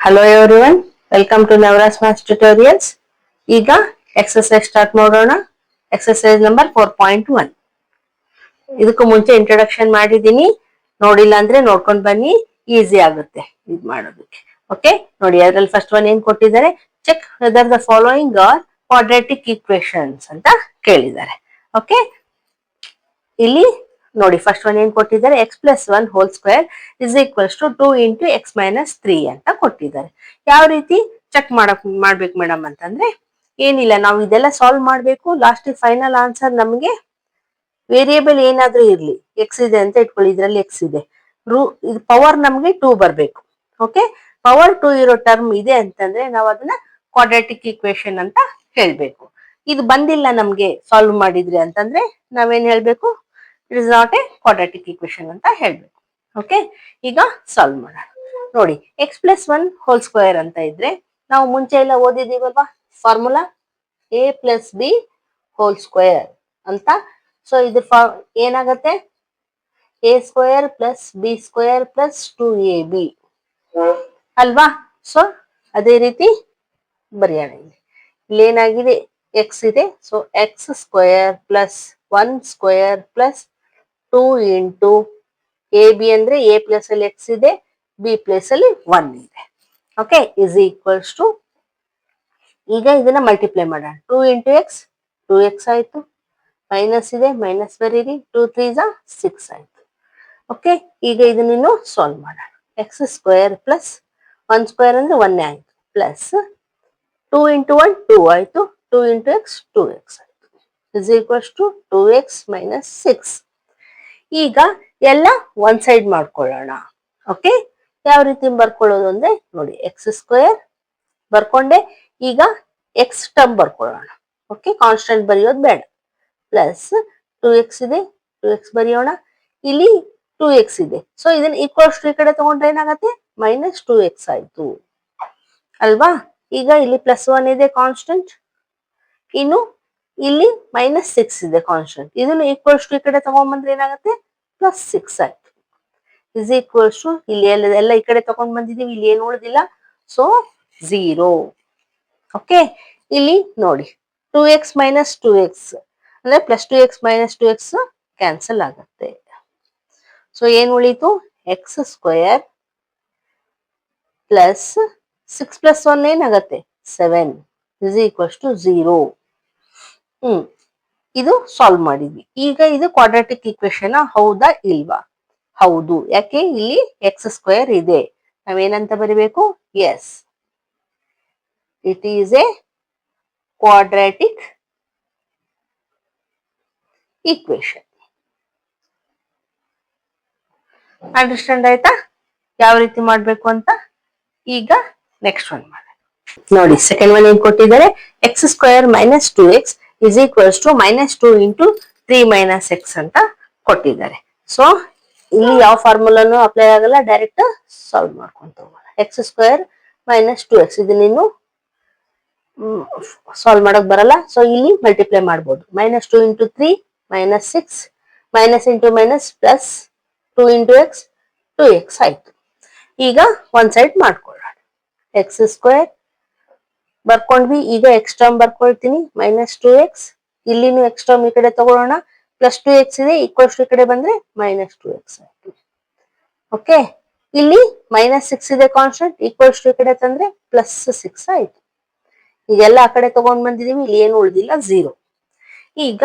Hello everyone, welcome to Navras Maths Tutorials. ಈಗ exercise start ಮಾಡೋಣ. Exercise number 4.1. ಇದಕ್ಕೂ ಮುಂಚೆ ಇಂಟ್ರೊಡಕ್ಷನ್ ಮಾಡಿದ್ದೀನಿ, ನೋಡಿಲ್ಲ ಅಂದ್ರೆ ನೋಡ್ಕೊಂಡು ಬನ್ನಿ, ಈಸಿ ಆಗುತ್ತೆ ಇದು ಮಾಡೋದಕ್ಕೆ. ಓಕೆ, ನೋಡಿ ಅದ್ರಲ್ಲಿ ಫಸ್ಟ್ ಒನ್ ಏನ್ ಕೊಟ್ಟಿದ್ದಾರೆ, check whether the following are quadratic equations ಅಂತ ಕೇಳಿದ್ದಾರೆ. ಓಕೆ, ಇಲ್ಲಿ ನೋಡಿ ಫಸ್ಟ್ ಒನ್ ಏನ್ ಕೊಟ್ಟಿದ್ದಾರೆ, x+1 whole square is equals to 2 into x minus 3 ಅಂತ ಕೊಟ್ಟಿದ್ದಾರೆ. ಯಾವ ರೀತಿ ಚೆಕ್ ಮಾಡ್ಬೇಕು ಮೇಡಮ್ ಅಂತಂದ್ರೆ, ಏನಿಲ್ಲ, ನಾವು ಇದೆಲ್ಲ ಸಾಲ್ವ್ ಮಾಡ್ಬೇಕು. ಲಾಸ್ಟ್ ಫೈನಲ್ ಆನ್ಸರ್ ನಮಗೆ ವೇರಿಯೇಬಲ್ ಏನಾದ್ರೂ ಇರ್ಲಿ, ಎಕ್ಸ್ ಇದೆ ಅಂತ ಇಟ್ಕೊಳ್ಳಿ, ಇದ್ರಲ್ಲಿ ಎಕ್ಸ್ ಇದೆ, ಇದು ಪವರ್ ನಮ್ಗೆ 2 ಬರ್ಬೇಕು. ಓಕೆ, ಪವರ್ 2 ಇರೋ ಟರ್ಮ್ ಇದೆ ಅಂತಂದ್ರೆ ನಾವು ಅದನ್ನ ಕ್ವಾಡ್ರಾಟಿಕ್ ಈಕ್ವೇಶನ್ ಅಂತ ಹೇಳ್ಬೇಕು. ಇದು ಬಂದಿಲ್ಲ ನಮ್ಗೆ ಸಾಲ್ವ್ ಮಾಡಿದ್ರಿ ಅಂತಂದ್ರೆ ನಾವೇನ್ ಹೇಳ್ಬೇಕು, it is not a quadratic equation ಅಂತ ಹೇಳ್ಬೇಕು. ಓಕೆ, ಈಗ ಸಾಲ್ವ್ ಮಾಡೋಣ. ನೋಡಿ, x+1 ಹೋಲ್ ಸ್ಕ್ವೇರ್ ಅಂತ ಇದ್ರೆ ನಾವು ಮುಂಚೆ ಎಲ್ಲ ಓದಿದೀವಲ್ವಾ ಫಾರ್ಮುಲಾ a+b ಹೋಲ್ ಸ್ಕ್ವೇರ್ ಅಂತ. ಸೊ ಇದು ಏನಾಗತ್ತೆ, a square plus b square plus 2ab ಅಲ್ವಾ. ಸೊ ಅದೇ ರೀತಿ ಬರೆಯೋಣ. ಇಲ್ಲಿ ಏನಾಗಿದೆ, ಎಕ್ಸ್ ಇದೆ, so X square plus 1 square plus 2 into A B ಅಂದ್ರೆ ಎ ಪ್ಲಸ್ ಅಲ್ಲಿ ಎಕ್ಸ್ ಇದೆ, ಬಿ ಪ್ಲಸ್ ಅಲ್ಲಿ 1 ಇದೆ. ಓಕೆ, ಇಸ್ ಈಕ್ವಲ್ಸ್ ಟು, ಈಗ ಇದನ್ನ ಮಲ್ಟಿಪ್ಲೈ ಮಾಡೋಣ. 2 ಇಂಟು ಎಕ್ಸ್ 2x ಆಯ್ತು, ಮೈನಸ್ ಇದೆ ಮೈನಸ್ ಬರೀರಿ, 2 3 6 ಆಯ್ತು. ಓಕೆ, ಈಗ ಇದನ್ನು ಸಾಲ್ವ್ ಮಾಡೋಣ. ಎಕ್ಸ್ ಸ್ಕ್ವೇರ್ ಪ್ಲಸ್ 1 ಸ್ಕ್ವೇರ್ ಅಂದ್ರೆ 1 ಆಯ್ತು, ಪ್ಲಸ್ 2 ಇಂಟು 1 2 ಆಯ್ತು, 2 ಇಂಟು ಎಕ್ಸ್ 2x ಆಯ್ತು, is equals to 2x minus 6. ಈಗ ಎಲ್ಲ ಒನ್ ಸೈಡ್ ಮಾಡ್ಕೊಳ್ಳೋಣ. ಓಕೆ, ಯಾವ ರೀತಿ ಬರ್ಕೊಳ್ಳೋದು ಅಂದ್ರೆ ನೋಡಿ, ಎಕ್ಸ್ ಸ್ಕ್ವೇರ್ ಬರ್ಕೊಂಡೆ, ಈಗ ಎಕ್ಸ್ ಟರ್ಮ್ ಬರ್ಕೊಳ್ಳೋಣ. ಓಕೆ, ಕಾನ್ಸ್ಟೆಂಟ್ ಬರೆಯೋದು ಬೇಡ, ಪ್ಲಸ್ 2x ಇದೆ, 2x ಬರೆಯೋಣ, ಇಲ್ಲಿ 2x ಇದೆ, ಸೊ ಇದನ್ನ ಈಕ್ವಲ್ಸ್ ಟು ಈ ಕಡೆ ತಗೊಂಡ್ರೆ ಏನಾಗತ್ತೆ, ಮೈನಸ್ 2x ಆಯ್ತು ಅಲ್ವಾ. ಈಗ ಇಲ್ಲಿ ಪ್ಲಸ್ 1 ಇದೆ ಕಾನ್ಸ್ಟೆಂಟ್, ಇನ್ನು ಇಲ್ಲಿ ಮೈನಸ್ 6 ಇದೆ ಕಾನ್ಸ್ಟೆಂಟ್, ಇದನ್ನು ಈಕ್ವಲ್ಸ್ ಟು ಈ ಕಡೆ ತಗೊಂಡ್ಬಂದ್ರೆ ಏನಾಗುತ್ತೆ, ಪ್ಲಸ್ 6 ಆಯ್ತು, ಇಸ್ ಈಕ್ವಲ್ಸ್ ಟು ಇಲ್ಲಿ ಎಲ್ಲ ಈ ಕಡೆ ತಗೊಂಡ್ ಬಂದಿದೀವಿ, ಇಲ್ಲಿ ಏನು ಉಳಿದಿಲ್ಲ, ಸೊ 0. ಓಕೆ, ಇಲ್ಲಿ ನೋಡಿ 2x ಮೈನಸ್ 2x ಅಂದ್ರೆ plus 2x minus 2x cancel ಆಗುತ್ತೆ. ಸೊ ಏನ್ ಉಳಿತು, ಎಕ್ಸ್ ಸ್ಕ್ವೇರ್ ಪ್ಲಸ್ 6 ಪ್ಲಸ್ 1 ಏನಾಗತ್ತೆ 7 ಇಸ್ ಈಕ್ವಲ್ಸ್ ಟು 0. ಇದು ಸಾಲ್ವ್ ಮಾಡಿದ್ವಿ. ಈಗ ಇದು ಕ್ವಾಡ್ರಾಟಿಕ್ ಈಕ್ವೇಶನ್ ಹೌದಾ ಇಲ್ವಾ, ಹೌದು. ಯಾಕೆ, ಇಲ್ಲಿ ಎಕ್ಸ್ ಸ್ಕ್ವೇರ್ ಇದೆ, ನಾವೇನಂತ ಬರಿಬೇಕು, yes it is a quadratic equation. Understand ಆಯ್ತಾ ಯಾವ ರೀತಿ ಮಾಡ್ಬೇಕು ಅಂತ. ಈಗ ನೆಕ್ಸ್ಟ್ ಒನ್ ಮಾಡೋಣ. ನೋಡಿ, ಸೆಕೆಂಡ್ ಒನ್ ಏನ್ ಕೊಟ್ಟಿದ್ದಾರೆ, x square minus 2x is equals to minus 2 into 3 minus x ಅಂತ ಕೊಟ್ಟಿದ್ದಾರೆ. ಸೊ ಇಲ್ಲಿ ಯಾವ ಫಾರ್ಮುಲಾನು ಅಪ್ಲೈ ಆಗಲ್ಲ, ಡೈರೆಕ್ಟ್ ಸಾಲ್ವ್ ಮಾಡ್ಕೊಂತ ಹೋಗೋಣ. ಎಕ್ಸ್ ಸ್ಕ್ವೇರ್ ಮೈನಸ್ 2x ಇದನ್ನಿನ್ನು ಸಾಲ್ವ್ ಮಾಡಕ್ ಬರಲ್ಲ, ಸೊ ಇಲ್ಲಿ ಮಲ್ಟಿಪ್ಲೈ ಮಾಡ್ಬೋದು. Minus 2 into 3 minus 6, minus into minus plus 2 into x 2x ಆಯ್ತು. ಈಗ ಒಂದ್ ಸೈಡ್ ಮಾಡ್ಕೊಳ್ಳೋಣ. ಎಕ್ಸ್ ಸ್ಕ್ವೇರ್ ಬರ್ಕೊಂಡ್ವಿ, ಈಗ ಎಕ್ಸ್ ಟರ್ಮ್ ಬರ್ಕೊಳ್ತೀನಿ, ಮೈನಸ್ 2x, ಇಲ್ಲಿನೂ ಎಕ್ಸ್ ಟರ್ಮ್ ಈ ಕಡೆ ತಗೊಳ್ಳೋಣ, ಪ್ಲಸ್ 2x ಇದೆ, ಈಕ್ವಲ್ಸ್ ಈ ಕಡೆ ಬಂದ್ರೆ ಮೈನಸ್ 2x ಆಯ್ತು. ಓಕೆ, ಇಲ್ಲಿ ಮೈನಸ್ 6 ಇದೆ ಕಾನ್ಸ್ಟೆಂಟ್, ಈಕ್ವಲ್ಸ್ ಈ ಕಡೆ ತಂದ್ರೆ ಪ್ಲಸ್ 6 ಆಯ್ತು. ಈಗೆಲ್ಲ ಆ ಕಡೆ ತಗೊಂಡ್ ಬಂದಿದೀವಿ, ಇಲ್ಲಿ ಏನು ಉಳಿದಿಲ್ಲ, 0. ಈಗ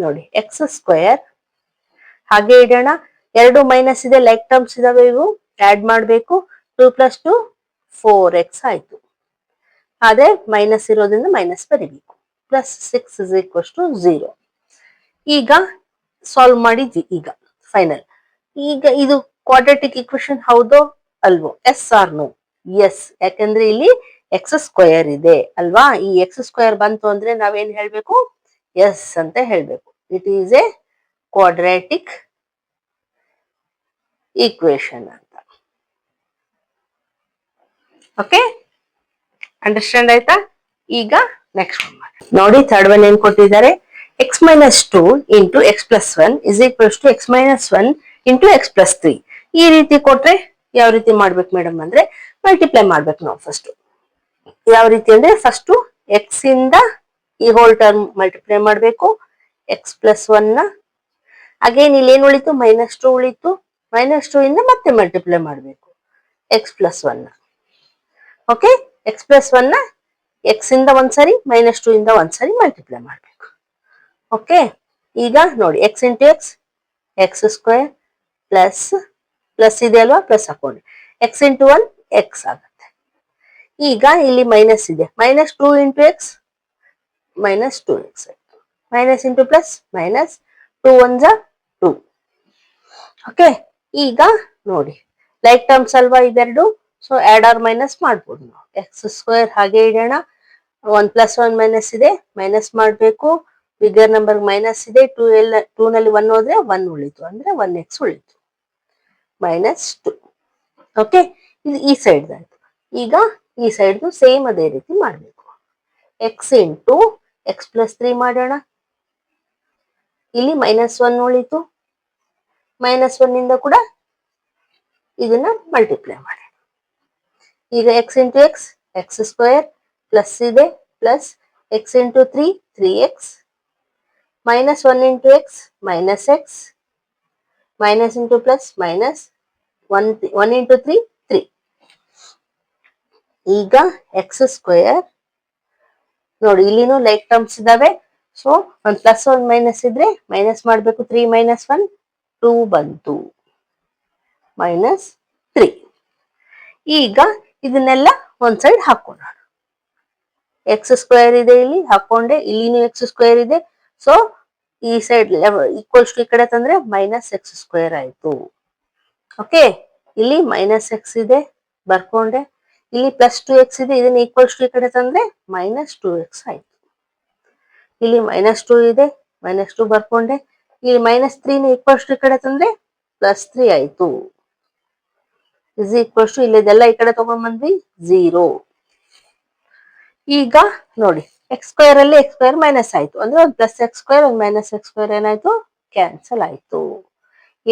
ನೋಡಿ, ಎಕ್ಸ್ ಸ್ಕ್ವೇರ್ ಹಾಗೆ ಇಡೋಣ, 2 ಮೈನಸ್ ಇದೆ, ಲೈಕ್ ಟರ್ಮ್ಸ್ ಇದಾವೆ, ಇವು ಆಡ್ ಮಾಡ್ಬೇಕು, 2 ಪ್ಲಸ್ 2 4x ಆಯ್ತು. ಅದೇ ಮೈನಸ್ ಇರೋದ್ರಿಂದ ಮೈನಸ್ ಬರೀಬೇಕು, ಪ್ಲಸ್ 6 ಇಸ್ ಈಕ್ವಲ್ಸ್ ಟು 0. ಈಗ ಸಾಲ್ವ್ ಮಾಡಿದ್ವಿ, ಈಗ ಫೈನಲ್. ಈಗ ಇದು ಕ್ವಾಡ್ರಾಟಿಕ್ ಈಕ್ವೇಶನ್ ಹೌದೋ ಅಲ್ವೋ, ಎಸ್ ಆರ್ ನೋ, ಎಸ್. ಯಾಕಂದ್ರೆ ಇಲ್ಲಿ ಎಕ್ಸ್ ಸ್ಕ್ವೇರ್ ಇದೆ ಅಲ್ವಾ, ಈ ಎಕ್ಸ್ ಸ್ಕ್ವೇರ್ ಬಂತು ಅಂದ್ರೆ ನಾವೇನ್ ಹೇಳ್ಬೇಕು, ಎಸ್ ಅಂತ ಹೇಳ್ಬೇಕು. It is a quadratic equation ಅಂತ. ಓಕೆ, ಅಂಡರ್ಸ್ಟ್ಯಾಂಡ್ ಆಯ್ತಾ. ಈಗ ನೆಕ್ಸ್ಟ್ ಒನ್ ನೋಡಿ, ಥರ್ಡ್ ಒನ್ ಏನ್ ಕೊಟ್ಟಿದ್ದಾರೆ, x minus 2 into x plus 1 is equals to x minus 1 into x plus 3. ಈ ರೀತಿ ಕೊಟ್ರೆ ಯಾವ ರೀತಿ ಮಾಡ್ಬೇಕು ಮೇಡಮ್ ಅಂದ್ರೆ, ಮಲ್ಟಿಪ್ಲೈ ಮಾಡ್ಬೇಕು ನಾವು ಫಸ್ಟ್. ಯಾವ ರೀತಿ ಅಂದ್ರೆ ಫಸ್ಟ್ ಎಕ್ಸ್ ಇಂದ ಈ ಹೋಲ್ ಟರ್ಮ್ ಮಲ್ಟಿಪ್ಲೈ ಮಾಡ್ಬೇಕು. ಎಕ್ಸ್ ಪ್ಲಸ್ ಒನ್ ನ ಅಗೇನ್ ಇಲ್ಲಿ ಏನ್ ಉಳಿತು, -2 ಉಳಿತು. -2 ಇಂದ ಮತ್ತೆ ಮಲ್ಟಿಪ್ಲೈ ಮಾಡ್ಬೇಕು X plus one. Okay, X plus one ನ ಎಕ್ಸ್ ಇಂದ ಒಂದ್ಸರಿ, -2 ಇಂದ ಒಂದ್ಸರಿ ಮಲ್ಟಿಪ್ಲೈ ಮಾಡ್ಬೇಕು. ಓಕೆ, ಈಗ ನೋಡಿ x into x, x square plus plus ಇದೆ ಅಲ್ವಾ, ಪ್ಲಸ್ ಹಾಕೊಂಡ್ರೆ ಎಕ್ಸ್ ಇಂಟು ಒನ್ ಎಕ್ಸ್ ಆಗುತ್ತೆ. ಈಗ ಇಲ್ಲಿ ಮೈನಸ್ ಇದೆ, -2 into x -2x, minus into plus minus, 2 1 2. Okay, ಈಗ ನೋಡಿ ಲೈಕ್ ಟರ್ಮ್ಸ್ ಅಲ್ವಾ ಇವೆರಡು, ಸೊ ಆಡ್ ಆರ್ ಮೈನಸ್ ಮಾಡ್ಬೋದು ನಾವು. ಎಕ್ಸ್ ಸ್ಕ್ವೇರ್ ಹಾಗೆ ಇಡೋಣ, 1 + 1 ಮೈನಸ್ ಇದೆ, ಮೈನಸ್ ಮಾಡಬೇಕು. ಬಿಗರ್ ನಂಬರ್ ಮೈನಸ್ ಇದೆ, 2 ನಲ್ಲಿ 1 ಹೋದ್ರೆ 1 ಉಳಿತು, ಅಂದ್ರೆ 1x ಉಳಿತು, -2. ಓಕೆ, ಇದು ಈ ಸೈಡ್ ಆಯ್ತು. ಈಗ ಈ ಸೈಡ್ ಸೇಮ್ ಅದೇ ರೀತಿ ಮಾಡಬೇಕು. ಎಕ್ಸ್ ಇಂಟು ಎಕ್ಸ್ ಪ್ಲಸ್ 3 ಮಾಡೋಣ. ಇಲ್ಲಿ -1 ಉಳಿತು, -1 ಇಂದ ಕೂಡ ಇದನ್ನ ಮಲ್ಟಿಪ್ಲೈ ಮಾಡೋಣ. ಈಗ x into x, x square plus ಇದೆ, plus x into 3 3x, -1 into x -x, minus into plus minus, 1 into 3 3. ಈಗ ಎಕ್ಸ್ ಸ್ಕ್ವೇರ್ ನೋಡಿ ಇಲ್ಲಿನೂ ಲೈಕ್ ಟರ್ಮ್ಸ್ ಇದಾವೆ, ಸೊ 1 + 1 ಮೈನಸ್ ಇದ್ರೆ ಮೈನಸ್ ಮಾಡಬೇಕು. 3 - 1 2 ಬಂತು, -3. ಈಗ ಇದನ್ನೆಲ್ಲ ಒಂದ್ ಸೈಡ್ ಹಾಕೋಣ. ಎಕ್ಸ್ ಸ್ಕ್ವೇರ್ ಇದೆ ಇಲ್ಲಿ ಹಾಕೊಂಡೆ, ಇಲ್ಲಿನೂ ಎಕ್ಸ್ ಸ್ಕ್ವೇರ್ ಇದೆ, ಸೊ ಈ ಸೈಡ್ ಈಕ್ವಲ್ಸ್ ಟು ಈ ಕಡೆ ತಂದ್ರೆ -x² ಆಯ್ತು. ಓಕೆ, ಇಲ್ಲಿ -x ಇದೆ ಬರ್ಕೊಂಡೆ, ಇಲ್ಲಿ +2x ಇದೆ, ಇದನ್ನ ಈಕ್ವಲ್ಸ್ ಟು ಈ ಕಡೆ ತಂದ್ರೆ -2x ಆಯ್ತು. ಇಲ್ಲಿ -2 ಇದೆ, -2 ಬರ್ಕೊಂಡೆ, ಇಲ್ಲಿ -3 ನ ಈಕ್ವಲ್ಸ್ ಟು ಈ ಕಡೆ ತಂದ್ರೆ +3 ಆಯ್ತು. ಇಸ್ ಈಕ್ವಲ್ಸ್ ಟು ಇಲ್ಲಿದೆಲ್ಲ ಈ ಕಡೆ ತಗೊಂಡ್ ಬಂದ್ವಿ 0. ಈಗ ನೋಡಿ x² ಅಲ್ಲಿ x² ಮೈನಸ್ ಆಯ್ತು, ಅಂದ್ರೆ ಒಂದು +x², ಒಂದು -x² ಏನಾಯ್ತು, ಕ್ಯಾನ್ಸಲ್ ಆಯ್ತು.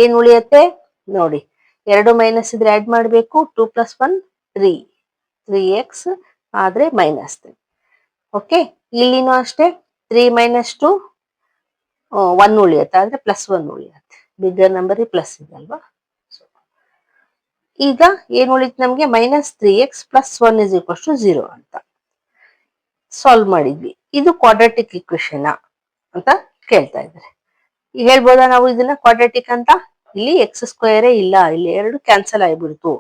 ಏನ್ ಉಳಿಯತ್ತೆ ನೋಡಿ, 2 ಮೈನಸ್ ಇದ್ರೆ ಆಡ್ ಮಾಡಬೇಕು. 2 + 1 3, 3x ಆದ್ರೆ -3. ಓಕೆ, ಇಲ್ಲಿನೂ ಅಷ್ಟೇ 3 - 2 1 ಉಳಿಯುತ್ತೆ, ಆದ್ರೆ +1 ಉಳಿಯುತ್ತೆ. ಬಿಗ್ಗರ್ ನಂಬರ್ ಪ್ಲಸ್ ಇದೆ ಅಲ್ವಾ. ಈಗ ಏನ್ ಉಳಿತು ನಮ್ಗೆ, -3x + 1 = 0 ಅಂತ ಸಾಲ್ವ್ ಮಾಡಿದ್ವಿ. ಇದು ಕ್ವಾಡ್ರಾಟಿಕ್ ಇಕ್ವೇಶನ್ ಅಂತ ಕೇಳ್ತಾ ಇದ್ದಾರೆ. ಈಗ ಹೇಳ್ಬೋದಾ ನಾವು ಇದನ್ನ ಕ್ವಾಡ್ರಾಟಿಕ್ ಅಂತ? ಇಲ್ಲಿ x² ಇಲ್ಲ, ಇಲ್ಲಿ 2 ಕ್ಯಾನ್ಸಲ್ ಆಗಿಬಿಡ್ತು.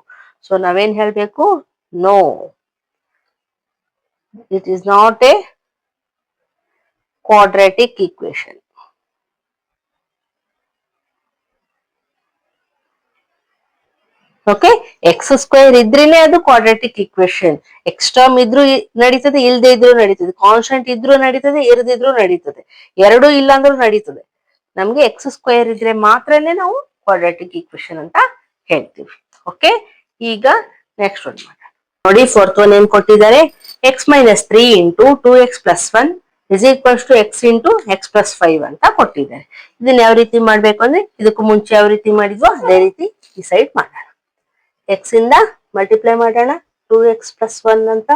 ಸೊ ನಾವೇನ್ ಹೇಳ್ಬೇಕು, no, it is not a quadratic equation. Okay, x² ಇದ್ರೇನೆ ಅದು ಕ್ವಾಡ್ರಾಟಿಕ್ ಇಕ್ವೇಶನ್. ಎಕ್ಸ್ ಟರ್ಮ್ ಇದ್ರೂ ನಡೀತದೆ, ಇಲ್ದೇ ಇದ್ರೂ ನಡೀತದೆ, ಕಾನ್ಸ್ಟೆಂಟ್ ಇದ್ರೂ ನಡೀತದೆ, ಇರದಿದ್ರೂ ನಡೀತದೆ, ಎರಡೂ ಇಲ್ಲ ಅಂದ್ರೂ ನಡೀತದೆ. ನಮ್ಗೆ x² ಇದ್ರೆ ಮಾತ್ರನೇ ನಾವು ಕ್ವಾಡ್ರಾಟಿಕ್ ಇಕ್ವೇಶನ್ ಅಂತ ಹೇಳ್ತೀವಿ. ಓಕೆ, ಈಗ ನೆಕ್ಸ್ಟ್ ಒನ್ ಮಾಡೋಣ. ನೋಡಿ ಫೋರ್ತ್ ಒನ್ ಏನ್ ಕೊಟ್ಟಿದ್ದಾರೆ, x - 3 × 2x + 1 = x × x + 5 ಅಂತ ಕೊಟ್ಟಿದ್ದಾರೆ. ಇದನ್ನ ಯಾವ ರೀತಿ ಮಾಡ್ಬೇಕು ಅಂದ್ರೆ, ಇದಕ್ಕೂ ಮುಂಚೆ ಯಾವ ರೀತಿ ಮಾಡಿದ್ವೋ ಅದೇ ರೀತಿ ಡಿಸೈಡ್ ಮಾಡೋಣ. ಎಕ್ಸ್ ಇಂದ ಮಲ್ಟಿಪ್ಲೈ ಮಾಡೋಣ, 2x + 1 ಅಂತ.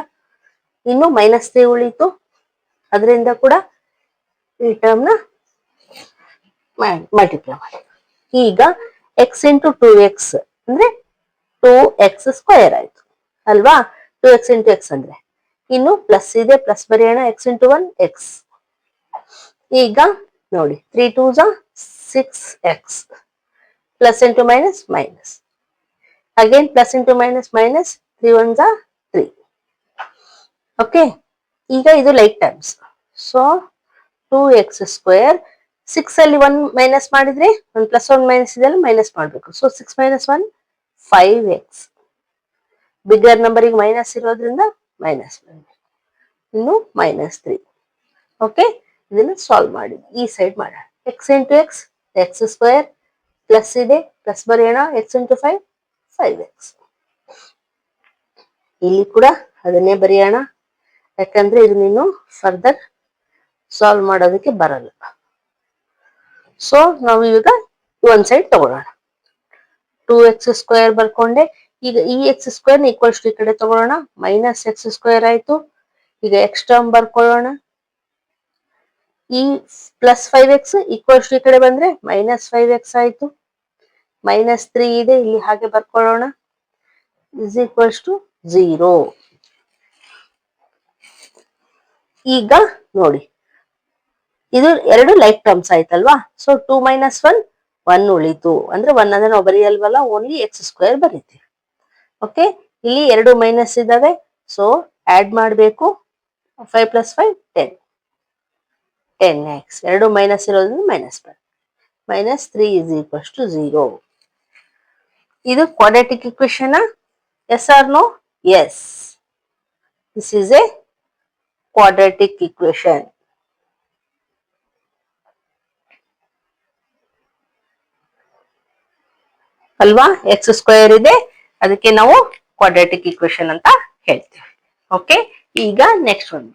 ಇನ್ನು -3 ಉಳಿತು, ಅದರಿಂದ ಕೂಡ ಈ ಟರ್ಮ್ ನ ಮಲ್ಟಿಪ್ಲೈ ಮಾಡಿ. ಈಗ x × 2x ಅಂದ್ರೆ 2x² ಆಯ್ತು ಅಲ್ವಾ. 2x × x ಅಂದ್ರೆ ಇನ್ನು ಪ್ಲಸ್ ಇದೆ, ಪ್ಲಸ್ ಬರೆಯೋಣ. x × 1 x. ಈಗ ನೋಡಿ 3 × 2 = 6x, plus into minus minus, again plus into minus minus, 3 × 1 = 3. Okay, ಈಗ ಇದು ಲೈಕ್ ಟರ್ಮ್ಸ್, ಸೊ 2x², 6 ಅಲ್ಲಿ 1 ಮೈನಸ್ ಮಾಡಿದ್ರೆ 1 + 1 ಮೈನಸ್ ಇದೆಲ್ಲ ಮೈನಸ್ ಮಾಡಬೇಕು. So 6 - 1 5x. ಬಿಗ್ಗರ್ ನಂಬರಿಗೆ ಮೈನಸ್ ಇರೋದ್ರಿಂದ ಮೈನಸ್ ಮಾಡಬೇಕು, ಇನ್ನು -3. ಓಕೆ, ಇದನ್ನ ಸಾಲ್ವ್ ಮಾಡಿ ಈ ಸೈಡ್ ಮಾಡೋಣ. x × x x² ಪ್ಲಸ್ ಇದೆ, ಪ್ಲಸ್ ಬರೆಯೋಣ. x × 5 5x. ಇಲ್ಲಿ ಕೂಡ ಅದನ್ನೇ ಬರೆಯೋಣ, ಯಾಕಂದ್ರೆ ಇದನ್ನಿನ್ನು ಫರ್ದರ್ ಸಾಲ್ವ್ ಮಾಡೋದಕ್ಕೆ ಬರಲ್ಲ. ಸೊ ನಾವು ಈಗ ಒಂದ್ ಸೈಡ್ ತಗೊಳ್ಳೋಣ. 2x² ಬರ್ಕೊಂಡೆ, ಈಗ ಈ ಎಕ್ಸ್ ಸ್ಕ್ವೇರ್ ಈಕ್ವಲ್ಸ್ ಟು ಈ ಕಡೆ ತಗೊಳ್ಳೋಣ, ಮೈನಸ್ ಎಕ್ಸ್ ಸ್ಕ್ವೇರ್ ಆಯ್ತು. ಈಗ ಎಕ್ಸ್ ಟರ್ಮ್ ಬರ್ಕೊಳ್ಳೋಣ. ಈ ಪ್ಲಸ್ 5x ಈಕ್ವಲ್ಸ್ ಟು ಈ ಕಡೆ ಬಂದ್ರೆ ಮೈನಸ್ 5x ಆಯ್ತು. ಮೈನಸ್ 3 ಇದೆ, ಇಲ್ಲಿ ಹಾಗೆ ಬರ್ಕೊಳ್ಳೋಣ. Is equals to 0. ಈಗ ನೋಡಿ, ಇದು ಎರಡು ಲೈಕ್ ಟರ್ಮ್ಸ್ ಆಯ್ತಲ್ವಾ. ಸೊ 2 ಮೈನಸ್ 1 1 ಉಳಿತು. ಅಂದ್ರೆ 1 ಅಂದ್ರೆ ನಾವು ಬರೆಯಲ್ವಲ್ಲ, ಓನ್ಲಿ ಎಕ್ಸ್ ಸ್ಕ್ವೇರ್ ಬರೀತೀವಿ. ಓಕೆ, ಇಲ್ಲಿ ಎರಡು ಮೈನಸ್ ಇದಾವೆ, ಸೊ ಆಡ್ ಮಾಡಬೇಕು. 5 ಪ್ಲಸ್ 5 10. 10x. ಎರಡು ಮೈನಸ್ ಇರೋದ್ರಿಂದ ಮೈನಸ್ ಬರುತ್ತೆ. Minus 3 is equals to 0. ಇದು quadratic equation. Yes or no? Yes, this is a quadratic equation. ಅಲ್ವಾ? ಎಕ್ಸ್ ಸ್ಕ್ವೇರ್ ಇದೆ, ಅದಕ್ಕೆ ನಾವು ಕ್ವಾಡ್ರಾಟಿಕ್ ಇಕ್ವೇಶನ್ ಅಂತ ಹೇಳ್ತೀವಿ. ಓಕೆ, ಈಗ ನೆಕ್ಸ್ಟ್ ಒನ್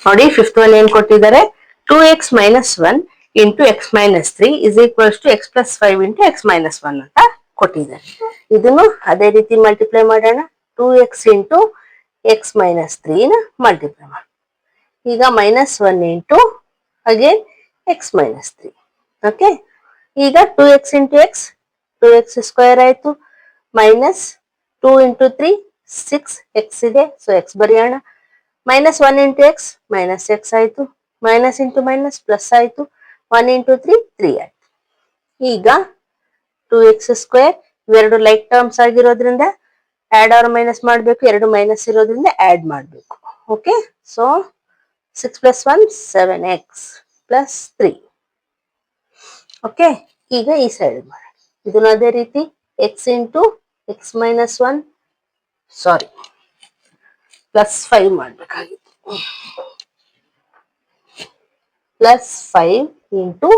ನೋಡಿ. ಫಿಫ್ತ್ ಒನ್ ಏನ್ ಕೊಟ್ಟಿದ್ದಾರೆ? 2x minus 1 into x minus 3 is equals to x plus 5 into x minus 1 ಅಂತ ಕೊಟ್ಟಿದ್ದಾರೆ. ಇದನ್ನು ಅದೇ ರೀತಿ ಮಲ್ಟಿಪ್ಲೈ ಮಾಡೋಣ. 2x into x minus 3 ನ ಮಲ್ಟಿಪ್ಲೈ ಮಾಡೋಣ. ಈಗ minus 1 into again x minus 3. Okay, ಈಗ 2x into x 2x square ಆಯ್ತು. ಮೈನಸ್ 2 ಇಂಟು 3 6x ಇದೆ, ಸೊ x ಬರೆಯೋಣ. Minus 1 into x minus x ಆಯ್ತು. ಮೈನಸ್ ಇಂಟು ಮೈನಸ್ ಪ್ಲಸ್ ಆಯ್ತು. 1 ಇಂಟು 3 3 ಆಯ್ತು. ಈಗ 2x ಸ್ಕ್ವೇರ್ ಇವೆರಡು ಲೈಕ್ ಟರ್ಮ್ಸ್ ಆಗಿರೋದ್ರಿಂದ ಆಡ್ ಆರ್ ಮೈನಸ್ ಮಾಡಬೇಕು. ಎರಡು ಮೈನಸ್ ಇರೋದ್ರಿಂದ ಆಡ್ ಮಾಡಬೇಕು. Okay, so 6 plus 1 7x plus 3. Okay, ಈಗ ಈ ಸೈಡ್ ಮಾಡೋಣ. ಇದನ್ನು ಅದೇ ರೀತಿ x ಇಂಟು x ಮೈನಸ್ 1 ಸಾರಿ ಪ್ಲಸ್ 5 ಮಾಡಬೇಕಾಗಿತ್ತು. Plus 5 into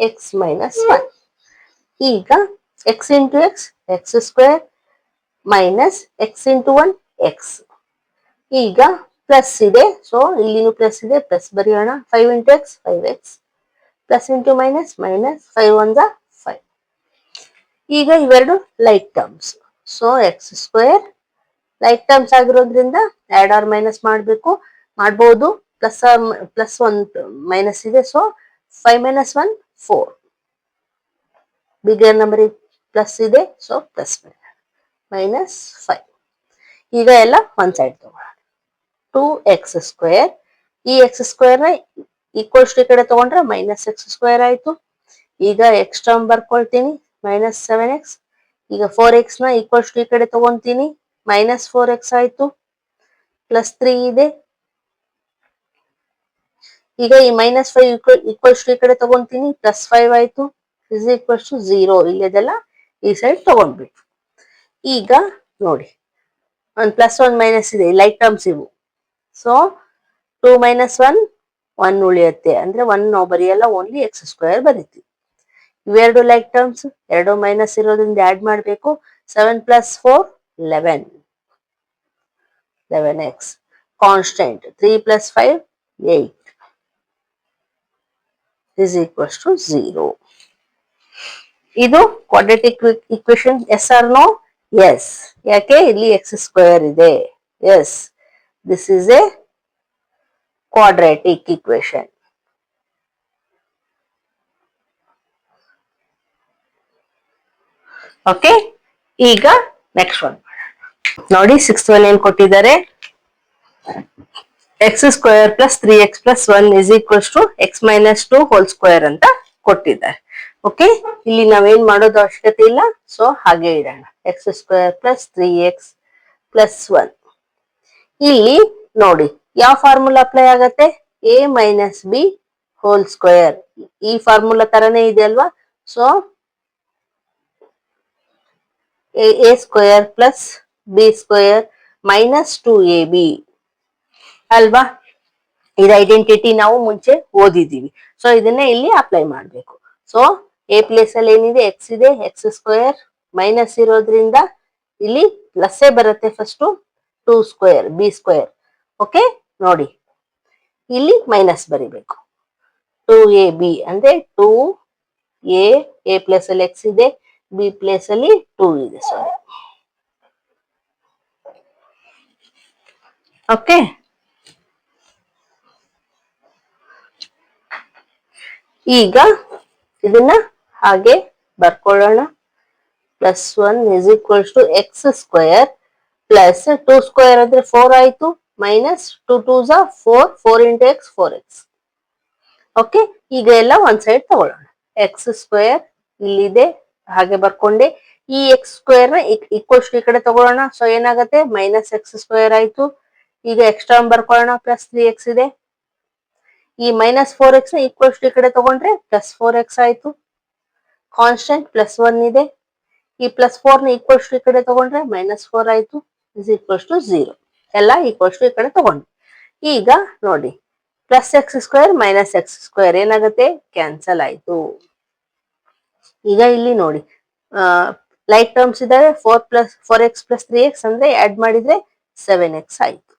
x minus 1. ಈಗ x into x x square minus x into 1 X. ಈಗ ಪ್ಲಸ್ ಇದೆ, ಸೊ ಇಲ್ಲಿನೂ ಪ್ಲಸ್ ಇದೆ, ಪ್ಲಸ್ ಬರೆಯೋಣ. 5 into X 5x plus into minus minus 5 1 5. ಈಗ ಇವೆರಡು like terms, so X square like terms ಆಗಿರೋದ್ರಿಂದ add R minus ಮಾಡಬೇಕು. ಮಾಡ್ಬೋದು. ಪ್ಲಸ್ 1 ಮೈನಸ್ ಇದೆ, so 5 minus 1 4. Bigger number plus ಇದೆ, ಸೊ ಪ್ಲಸ್ ಮೈನಸ್ 5. ಈಗ ಎಲ್ಲ ಒಂದ್ ಸೈಡ್ ತಗೋಣ. 2x ಸ್ಕ್ವೇರ್, ಈ ಎಕ್ಸ್ ಸ್ಕ್ವೇರ್ ನ ಈಕ್ವಲ್ಸ್ ಈ ಕಡೆ ತಗೊಂಡ್ರೆ ಮೈನಸ್ ಎಕ್ಸ್ ಸ್ಕ್ವೇರ್ ಆಯ್ತು. ಈಗ ಎಕ್ಸ್ ಟರ್ಮ್ ಬರ್ಕೊಳ್ತೀನಿ, ಮೈನಸ್ 7x. ಈಗ 4x ನ ಈಕ್ವಲ್ಸ್ ಈ ಕಡೆ ತಗೊಂತೀನಿ, ಮೈನಸ್ 4x ಆಯ್ತು. ಪ್ಲಸ್ 3 ಇದೆ. ಈಗ ಈ ಮೈನಸ್ 5 ಈಕ್ವಲ್ಸ್ ಟು ಈ ಕಡೆ ತಗೊಂತೀನಿ, ಪ್ಲಸ್ 5 ಆಯ್ತು. Is equals to 0. ಇಲ್ಲದೆಲ್ಲ ಈ ಸೈಡ್ ತಗೊಂಡ್ಬಿಟ್ಟು ಈಗ ನೋಡಿ, ಒಂದು ಪ್ಲಸ್ 1 ಮೈನಸ್ ಇದೆ, ಲೈಕ್ ಟರ್ಮ್ಸ್ ಇವು. ಸೊ 2 ಮೈನಸ್ 1 1 ಉಳಿಯುತ್ತೆ. ಅಂದ್ರೆ 1 ನಾವು ಬರೆಯಲ್ಲ, ಓನ್ಲಿ ಎಕ್ಸ್ ಸ್ಕ್ವೇರ್ ಬರೀತೀವಿ. ಇವೆರಡು ಲೈಕ್ ಟರ್ಮ್ಸ್, ಎರಡು ಮೈನಸ್ ಇರೋದ್ರಿಂದ ಆಡ್ ಮಾಡಬೇಕು. 7 plus 4 11. 11x. Constant 3 plus 5 8 is equals to 0. ಇದು quadratic equation. Yes or no? Yes. ಯಾಕೆ? ಇಲ್ಲಿ ಎಕ್ಸ್ ಸ್ಕ್ವೇರ್ ಇದೆ. Yes, this is a quadratic equation. Okay, ಈಗ ನೆಕ್ಸ್ಟ್ ಒನ್ ನೋಡಿ. ಸಿಕ್ಸ್ತ್ ಒನ್ ಏನ್ ಕೊಟ್ಟಿದ್ದಾರೆ? X square plus 3x plus 1 is equals to x minus 2 whole square ಅಂತ ಕೊಟ್ಟಿದ್ದಾರೆ. Okay, ಇಲ್ಲಿ ನಾವೇನ್ ಮಾಡೋದು ಅವಶ್ಯಕತೆ ಇಲ್ಲ, ಸೊ ಹಾಗೆ ಇಡೋಣ. X square plus 3x plus 1. ಇಲ್ಲಿ ನೋಡಿ ಯಾವ ಫಾರ್ಮುಲಾ ಅಪ್ಲೈ ಆಗತ್ತೆ? a minus B whole square. ಈ ಫಾರ್ಮುಲಾ ತರನೇ ಇದೆ ಅಲ್ವಾ? So a square plus B square minus 2ab ಅಲ್ವಾ? ಇದು ಐಡೆಂಟಿಟಿ ನಾವು ಮುಂಚೆ ಓದಿದೀವಿ. ಸೊ ಇದನ್ನೇ ಇಲ್ಲಿ ಅಪ್ಲೈ ಮಾಡಬೇಕು. ಸೊ ಎ ಪ್ಲೇಸ್ ಅಲ್ಲಿ ಏನಿದೆ? ಎಕ್ಸ್ ಇದೆ, ಎಕ್ಸ್ ಸ್ಕ್ವೇರ್ ಮೈನಸ್ ಇರೋದ್ರಿಂದ ಇಲ್ಲಿ ಪ್ಲಸ್ ಬರುತ್ತೆ. First 2 square B square. Okay, ನೋಡಿ ಇಲ್ಲಿ ಮೈನಸ್ ಬರಿಬೇಕು. 2ab ಅಂದ್ರೆ 2a ಪ್ಲೇಸ್ ಅಲ್ಲಿ ಎಕ್ಸ್ ಇದೆ, ಬಿ ಪ್ಲೇಸ್ ಅಲ್ಲಿ 2 ಇದೆ. ಸಾರಿ, ಓಕೆ, ಈಗ ಇದನ್ನ ಹಾಗೆ ಬರ್ಕೊಳ್ಳೋಣ. +1 is equals to x square plus 2 square ಅಂದ್ರೆ 4 ಆಯ್ತು, minus 2 2 4, 4 into X 4x. Okay, ಈಗ ಎಲ್ಲ ಒಂದ್ ಸೈಡ್ ತಗೊಳ್ಳೋಣ. ಎಕ್ಸ್ ಸ್ಕ್ವೇರ್ ಇಲ್ಲಿದೆ ಹಾಗೆ ಬರ್ಕೊಂಡೆ. ಈ ಎಕ್ಸ್ ಸ್ಕ್ವೇರ್ ನ ಈಕ್ವಲ್ಸ್ ಈ ಕಡೆ ತಗೊಳ್ಳೋಣ. ಸೊ ಏನಾಗುತ್ತೆ, ಮೈನಸ್ ಎಕ್ಸ್ ಸ್ಕ್ವೇರ್ ಆಯ್ತು. ಈಗ ಎಕ್ಸ್ಟ್ರಾ ಬರ್ಕೊಳ್ಳೋಣ, +3x ಇದೆ. ಈ -4x ನ ಈಕ್ವಲ್ಸ್ ಈ ಕಡೆ ತಗೊಂಡ್ರೆ +4x ಆಯ್ತು. ಕಾನ್ಸ್ಟೆಂಟ್ +1 ಇದೆ. ಈ +4 ನ ಈಕ್ವಲ್ಸ್ ಈ ಕಡೆ ತಗೊಂಡ್ರೆ -4 ಆಯ್ತು, ಇಸ್ ಈಕ್ವಲ್ಸ್ ಟು 0. ಎಲ್ಲ ಈಕ್ವಲ್ಸ್ ಈ ಕಡೆ ತಗೊಂಡ್ವಿ. ಈಗ ನೋಡಿ, +x² -x² ಏನಾಗುತ್ತೆ, ಕ್ಯಾನ್ಸಲ್ ಆಯ್ತು. ಈಗ ಇಲ್ಲಿ ನೋಡಿ, ಲೈಕ್ ಟರ್ಮ್ಸ್ ಇದಾವೆ. 4x + 3x ಅಂದ್ರೆ ಆಡ್ ಮಾಡಿದ್ರೆ 7x ಆಯ್ತು.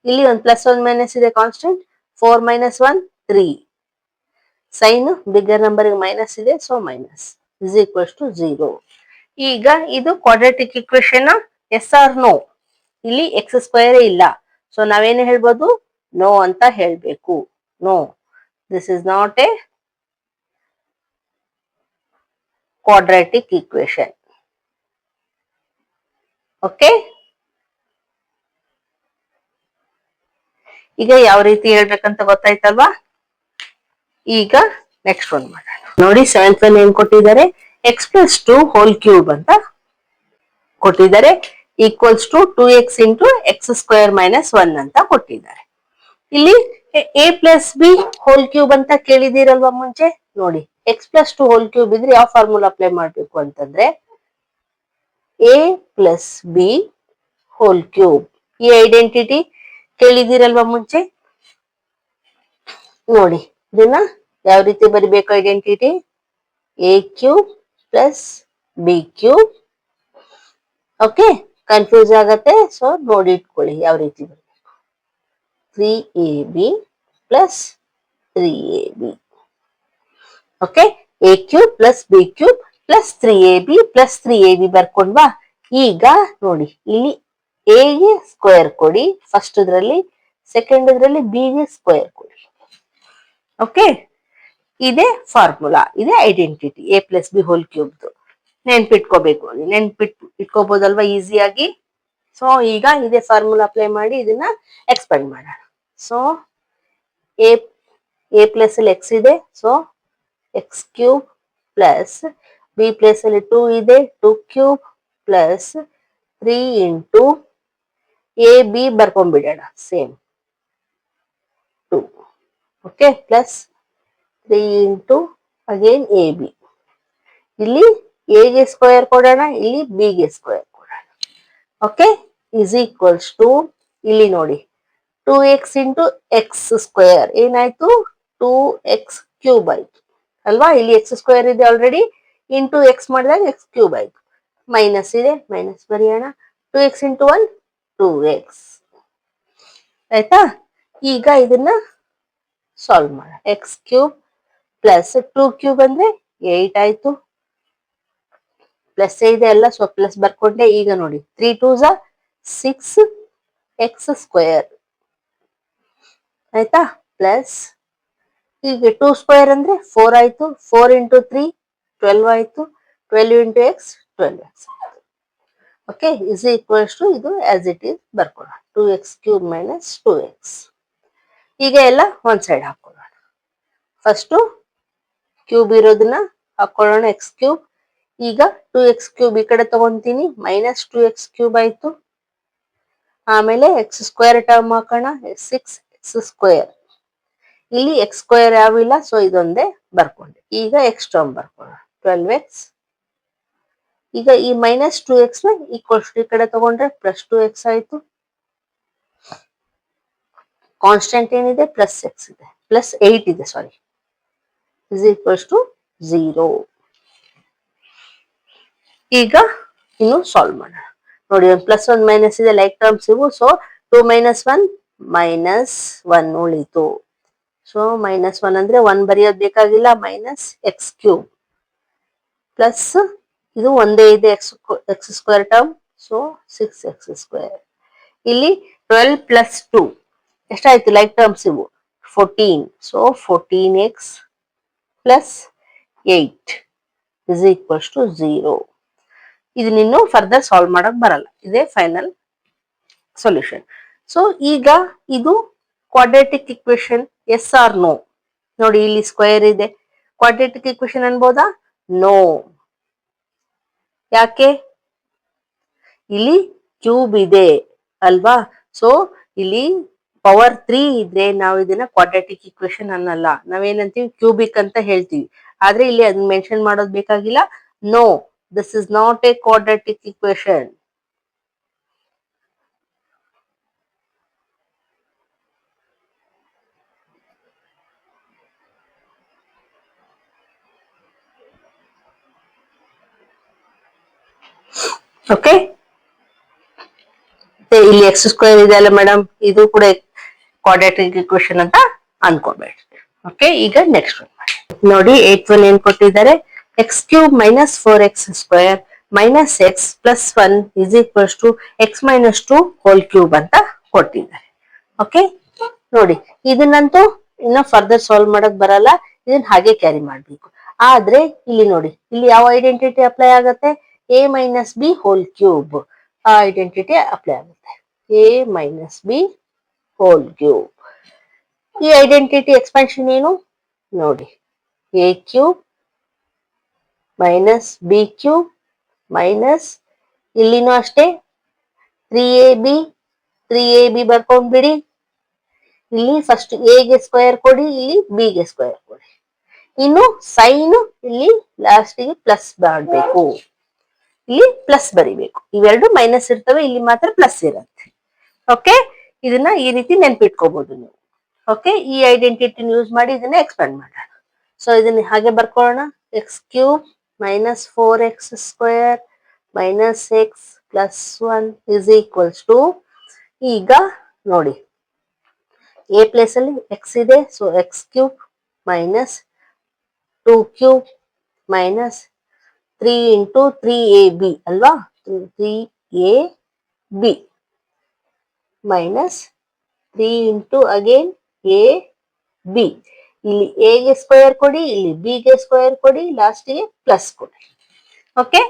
ಇಲ್ಲಿ ಒಂದು +1 ಮೈನಸ್ ಇದೆ, constant. 4 - 1 3. Sign bigger number minus ಇದೆ, so minus is equals to 0. ಈಗ ಇದು quadratic equation, yes or no? ಇಲ್ಲಿ x² ಇಲ್ಲ, ಸೊ ನಾವೇನು ಹೇಳ್ಬೋದು, ನೋ ಅಂತ ಹೇಳ್ಬೇಕು. No, this is not a quadratic equation. Okay, ಈಗ ಯಾವ ರೀತಿ ಹೇಳ್ಬೇಕಂತ ಗೊತ್ತಾಯ್ತಲ್ವಾ? ಈಗ ನೆಕ್ಸ್ಟ್ ಒನ್ ಮಾಡೋಣ. ನೋಡಿ, 7th ಒನ್ ಏನ್ ಕೊಟ್ಟಿದ್ದಾರೆ, x+2 ಅಂತ ಕೊಟ್ಟಿದ್ದಾರೆ, equals to 2x into x² - 1 ಅಂತ ಕೊಟ್ಟಿದ್ದಾರೆ. ಇಲ್ಲಿ a+b² ಅಂತ ಕೇಳಿದಿರಲ್ವಾ ಮುಂಚೆ? ನೋಡಿ, x+2 ಇದ್ರೆ ಯಾವ ಫಾರ್ಮುಲಾ ಅಪ್ಲೈ ಮಾಡ್ಬೇಕು ಅಂತಂದ್ರೆ a+b². ಈ ಐಡೆಂಟಿಟಿ ಕೇಳಿದಿರಲ್ವಾ ಮುಂಚೆ? ನೋಡಿ, ಇದನ್ನ ಯಾವ ರೀತಿ ಬರಿಬೇಕು identity, a³ + b³. Okay, confuse ಆಗತ್ತೆ, ಸೊ ನೋಡಿ ಇಟ್ಕೊಳ್ಳಿ ಯಾವ ರೀತಿ ಬರಬೇಕು. 3ab + 3ab. Okay, a³ + b³ + 3ab + 3ab ಬರ್ಕೊಂಡ್ವಾ? ಈಗ ನೋಡಿ, ಇಲ್ಲಿ a ಗೆ ಸ್ಕ್ವೇರ್ ಕೊಡಿ ಫಸ್ಟ್ ಇದ್ರಲ್ಲಿ, ಸೆಕೆಂಡ್ ಇದ್ರಲ್ಲಿ b ಗೆ ಸ್ಕ್ವೇರ್ ಕೊಡಿ. ಓಕೆ, ಇದೇ ಫಾರ್ಮುಲಾ, ಇದೇ ಐಡೆಂಟಿಟಿ a+b². ನೆನ್ಪಿಟ್ಕೋಬೇಕು, ಇಟ್ಕೋಬಹುದಲ್ವಾ ಈಸಿಯಾಗಿ? ಸೊ ಈಗ ಇದೇ ಫಾರ್ಮುಲಾ ಅಪ್ಲೈ ಮಾಡಿ ಇದನ್ನ ಎಕ್ಸ್ಪೆಂಡ್ ಮಾಡೋಣ. ಸೊ a ಪ್ಲೇಸ್ ಅಲ್ಲಿ x ಇದೆ, so x³ plus b place ಅಲ್ಲಿ 2 ಇದೆ, 2³ ಪ್ಲಸ್ 3 ಇಂಟು ab ಬರ್ಕೊಂಡ್ಬಿಡೋಣ, same 2. Okay, plus 3 into again ab. ಇಲ್ಲಿ a ಗೆ ಸ್ಕ್ವೇರ್ ಕೊಡೋಣ, ಇಲ್ಲಿ b ಗೆ ಸ್ಕ್ವೇರ್ ಕೊಡೋಣ. ಓಕೆ, ಇಸ್ ಈಕ್ವಲ್ಸ್ ಟು, ಇಲ್ಲಿ ನೋಡಿ 2x ಇಂಟು x² ಏನಾಯ್ತು, 2x³ ಆಯ್ತು ಅಲ್ವಾ? ಇಲ್ಲಿ x² ಇದೆ ಆಲ್ರೆಡಿ, ಇಂಟು x ಮಾಡಿದಾಗ x³ ಆಯ್ತು. ಮೈನಸ್ ಇದೆ, ಮೈನಸ್ ಬರೆಯೋಣ. 2x ಇಂಟು 1 2x ಆಯ್ತಾ? ಈಗ ಇದನ್ನ ಸಾಲ್ವ್ ಮಾಡೋಣ. x³ ಪ್ಲಸ್ 2³ ಅಂದ್ರೆ 8 ಆಯ್ತು. ಪ್ಲಸ್ ಇದೆ ಅಲ್ಲ, ಸೊ ಪ್ಲಸ್ ಬರ್ಕೊಂಡೆ. ಈಗ ನೋಡಿ, 3 2 6x² ಆಯ್ತಾ? ಪ್ಲಸ್ ಈಗ 2² ಅಂದ್ರೆ 4 ಆಯ್ತು. 4 ಇಂಟು 3 12 ಆಯ್ತು. 12 into x 12x. Okay, is equals to, ಇದು ಆಸ್ ಇಟ್ ಈಸ್ ಬರ್ಕೊಳ್ಳೋಣ, 2x³ - 2x. ಈಗ ಎಲ್ಲ ಒಂದ್ ಸೈಡ್ ಹಾಕೊಳ್ಳೋಣ. ಫಸ್ಟ್ ಕ್ಯೂಬ್ ಇರೋದನ್ನ ಹಾಕೊಳ್ಳೋಣ, x³. ಈಗ 2x³ ಈ ಕಡೆ ತಗೊಂತೀನಿ, -2x³ ಆಯ್ತು. ಆಮೇಲೆ x² ಟರ್ಮ್ ಹಾಕೋಣ, 6x². ಇಲ್ಲಿ x² ಯಾವಿಲ್ಲ, ಸೊ ಇದೊಂದೇ ಬರ್ಕೊಂಡೆ. ಈಗ x ಟರ್ಮ್ ಬರ್ಕೊಳ್ಳೋಣ, 12x. ಈಗ ಈ -2x ನ ಈಕ್ವಲ್ಸ್ ಈ ಕಡೆ ತಗೊಂಡ್ರೆ +2x ಆಯ್ತು. ಕಾನ್ಸ್ಟೆಂಟ್ ಏನಿದೆ, +x ಇದೆ, +8 ಇದೆ, ಸಾರಿ, ಇಸ್ ಈಕ್ವಲ್ಸ್ ಟು 0. ಈಗ ಇನ್ನು ಸಾಲ್ವ್ ಮಾಡೋಣ. ನೋಡಿ, +1 ಮೈನಸ್ ಇದೆ, ಲೈಕ್ ಟರ್ಮ್ಸ್ ಇವು. ಸೊ 2 - 1 -1 ಉಳಿತು. ಸೊ -1 ಅಂದ್ರೆ 1 ಬರೆಯೋದು ಬೇಕಾಗಿಲ್ಲ, -x³ ಪ್ಲಸ್ ಇದು ಒಂದೇ ಇದೆ, x² ಟರ್ಮ್, ಸೊ 6x². ಇಲ್ಲಿ 12 ಪ್ಲಸ್ 2 ಎಷ್ಟಾಯ್ತು? ಲೈಕ್ ಟರ್ಮ್ಸ್ ಇವು 14. So 14x plus 8 is equals to 0. ಇದನ್ನಿನ್ನು ಫರ್ದರ್ ಸಾಲ್ವ್ ಮಾಡಕ್ ಬರಲ್ಲ. ಇದೇ ಫೈನಲ್ ಸೊಲ್ಯೂಷನ್. ಸೊ ಈಗ ಇದು quadratic equation, yes or no? ನೋಡಿ ಇಲ್ಲಿ ಸ್ಕ್ವೇರ್ ಇದೆ, ಕ್ವಾಡ್ರಾಟಿಕ್ ಇಕ್ವೇಶನ್ ಅನ್ಬೋದಾ? ನೋ. ಯಾಕೆ? ಇಲ್ಲಿ ಕ್ಯೂಬ್ ಇದೆ ಅಲ್ವಾ? ಸೊ ಇಲ್ಲಿ ಪವರ್ 3 ಇದ್ರೆ ನಾವು ಇದನ್ನ ಕ್ವಾಡ್ರಾಟಿಕ್ ಇಕ್ವೇಶನ್ ಅನ್ನಲ್ಲ, ನಾವೇನಂತೀವಿ? ಕ್ಯೂಬಿಕ್ ಅಂತ ಹೇಳ್ತೀವಿ. ಆದ್ರೆ ಇಲ್ಲಿ ಅದನ್ನ ಮೆನ್ಷನ್ ಮಾಡೋದು ಬೇಕಾಗಿಲ್ಲ. No, this is not a quadratic equation. Okay, ಇಲ್ಲಿ ಎಕ್ಸ್ ಸ್ಕ್ವೇರ್ ಇದೆ ಅಲ್ಲ ಮೇಡಮ್, ಇದು ಕೂಡ ಕ್ವಾಡ್ರಾಟಿಕ್ ಇಕ್ವೇಶನ್ ಅಂತ ಅನ್ಕೋಬೇಡಿ. ಓಕೆ, ಈಗ ನೆಕ್ಸ್ಟ್ ಒನ್ ನೋಡಿ. 8th ಒನ್ ಏನ್ ಕೊಟ್ಟಿದ್ದಾರೆ? X cube minus 4x square minus x plus 1 is equals to x minus 2 whole cube ಅಂತ ಕೊಟ್ಟಿದ್ದಾರೆ. ಓಕೆ, ನೋಡಿ ಇದನ್ನಂತೂ ಇನ್ನ ಫರ್ದರ್ ಸಾಲ್ವ್ ಮಾಡಕ್ ಬರಲ್ಲ, ಇದನ್ನ ಹಾಗೆ ಕ್ಯಾರಿ ಮಾಡ್ಬೇಕು. ಆದ್ರೆ ಇಲ್ಲಿ ನೋಡಿ, ಇಲ್ಲಿ ಯಾವ ಐಡೆಂಟಿಟಿ ಅಪ್ಲೈ ಆಗತ್ತೆ? A minus B whole cube. ಆ ಐಡೆಂಟಿಟಿ ಅಪ್ಲೈ ಆಗುತ್ತೆ. A minus B whole cube. ಈ ಐಡೆಂಟಿಟಿ ಎಕ್ಸ್ಪಾನ್ಷನ್ ಏನು ನೋಡಿ? A cube minus B cube minus, ಇಲ್ಲಿನೂ ಅಷ್ಟೇ 3ab ಬರ್ಕೊಂಡ್ಬಿಡಿ. ಇಲ್ಲಿ ಫಸ್ಟ್ ಎ ಗೆ ಸ್ಕ್ವೇರ್ ಕೊಡಿ, ಇಲ್ಲಿ ಬಿ ಗೆ ಸ್ಕ್ವೇರ್ ಕೊಡಿ. ಇನ್ನು ಸೈನ್ ಇಲ್ಲಿ ಲಾಸ್ಟ್ ಗೆ ಪ್ಲಸ್ ಮಾಡಬೇಕು, ಇಲ್ಲಿ ಪ್ಲಸ್ ಬರಿಬೇಕು. ಇವೆರಡು ಮೈನಸ್ ಇರ್ತವೆ, ಇಲ್ಲಿ ಮಾತ್ರ ಪ್ಲಸ್ ಇರುತ್ತೆ. ಓಕೆ, ಇದನ್ನ ಈ ರೀತಿ ನೆನ್ಪಿಟ್ಕೋಬಹುದು ನೀವು. ಓಕೆ, ಈ ಐಡೆಂಟಿಟಿನ ಯೂಸ್ ಮಾಡಿ ಇದನ್ನ ಎಕ್ಸ್ಪ್ಯಾಂಡ್ ಮಾಡೋಣ. ಸೊ ಇದನ್ನ ಹಾಗೆ ಬರ್ಕೊಳ್ಳೋಣ. X cube minus 4x square minus x plus 1 is equals to, ಈಗ ನೋಡಿ ಎ ಪ್ಲೇಸ್ ಅಲ್ಲಿ ಎಕ್ಸ್ ಇದೆ, so x cube minus 2 cube minus 3 into 3ab ಅಲ್ವಾ? 3ab minus 3 into again a b. ಇಲ್ಲಿ ಎ ಗೆ ಸ್ಕ್ವೇರ್ ಕೊಡಿ, ಇಲ್ಲಿ ಬಿ ಗೆ ಸ್ಕ್ವೇರ್ ಕೊಡಿ, ಲಾಸ್ಟ್ ಗೆ ಪ್ಲಸ್ ಕೊಡಿ. ಓಕೆ,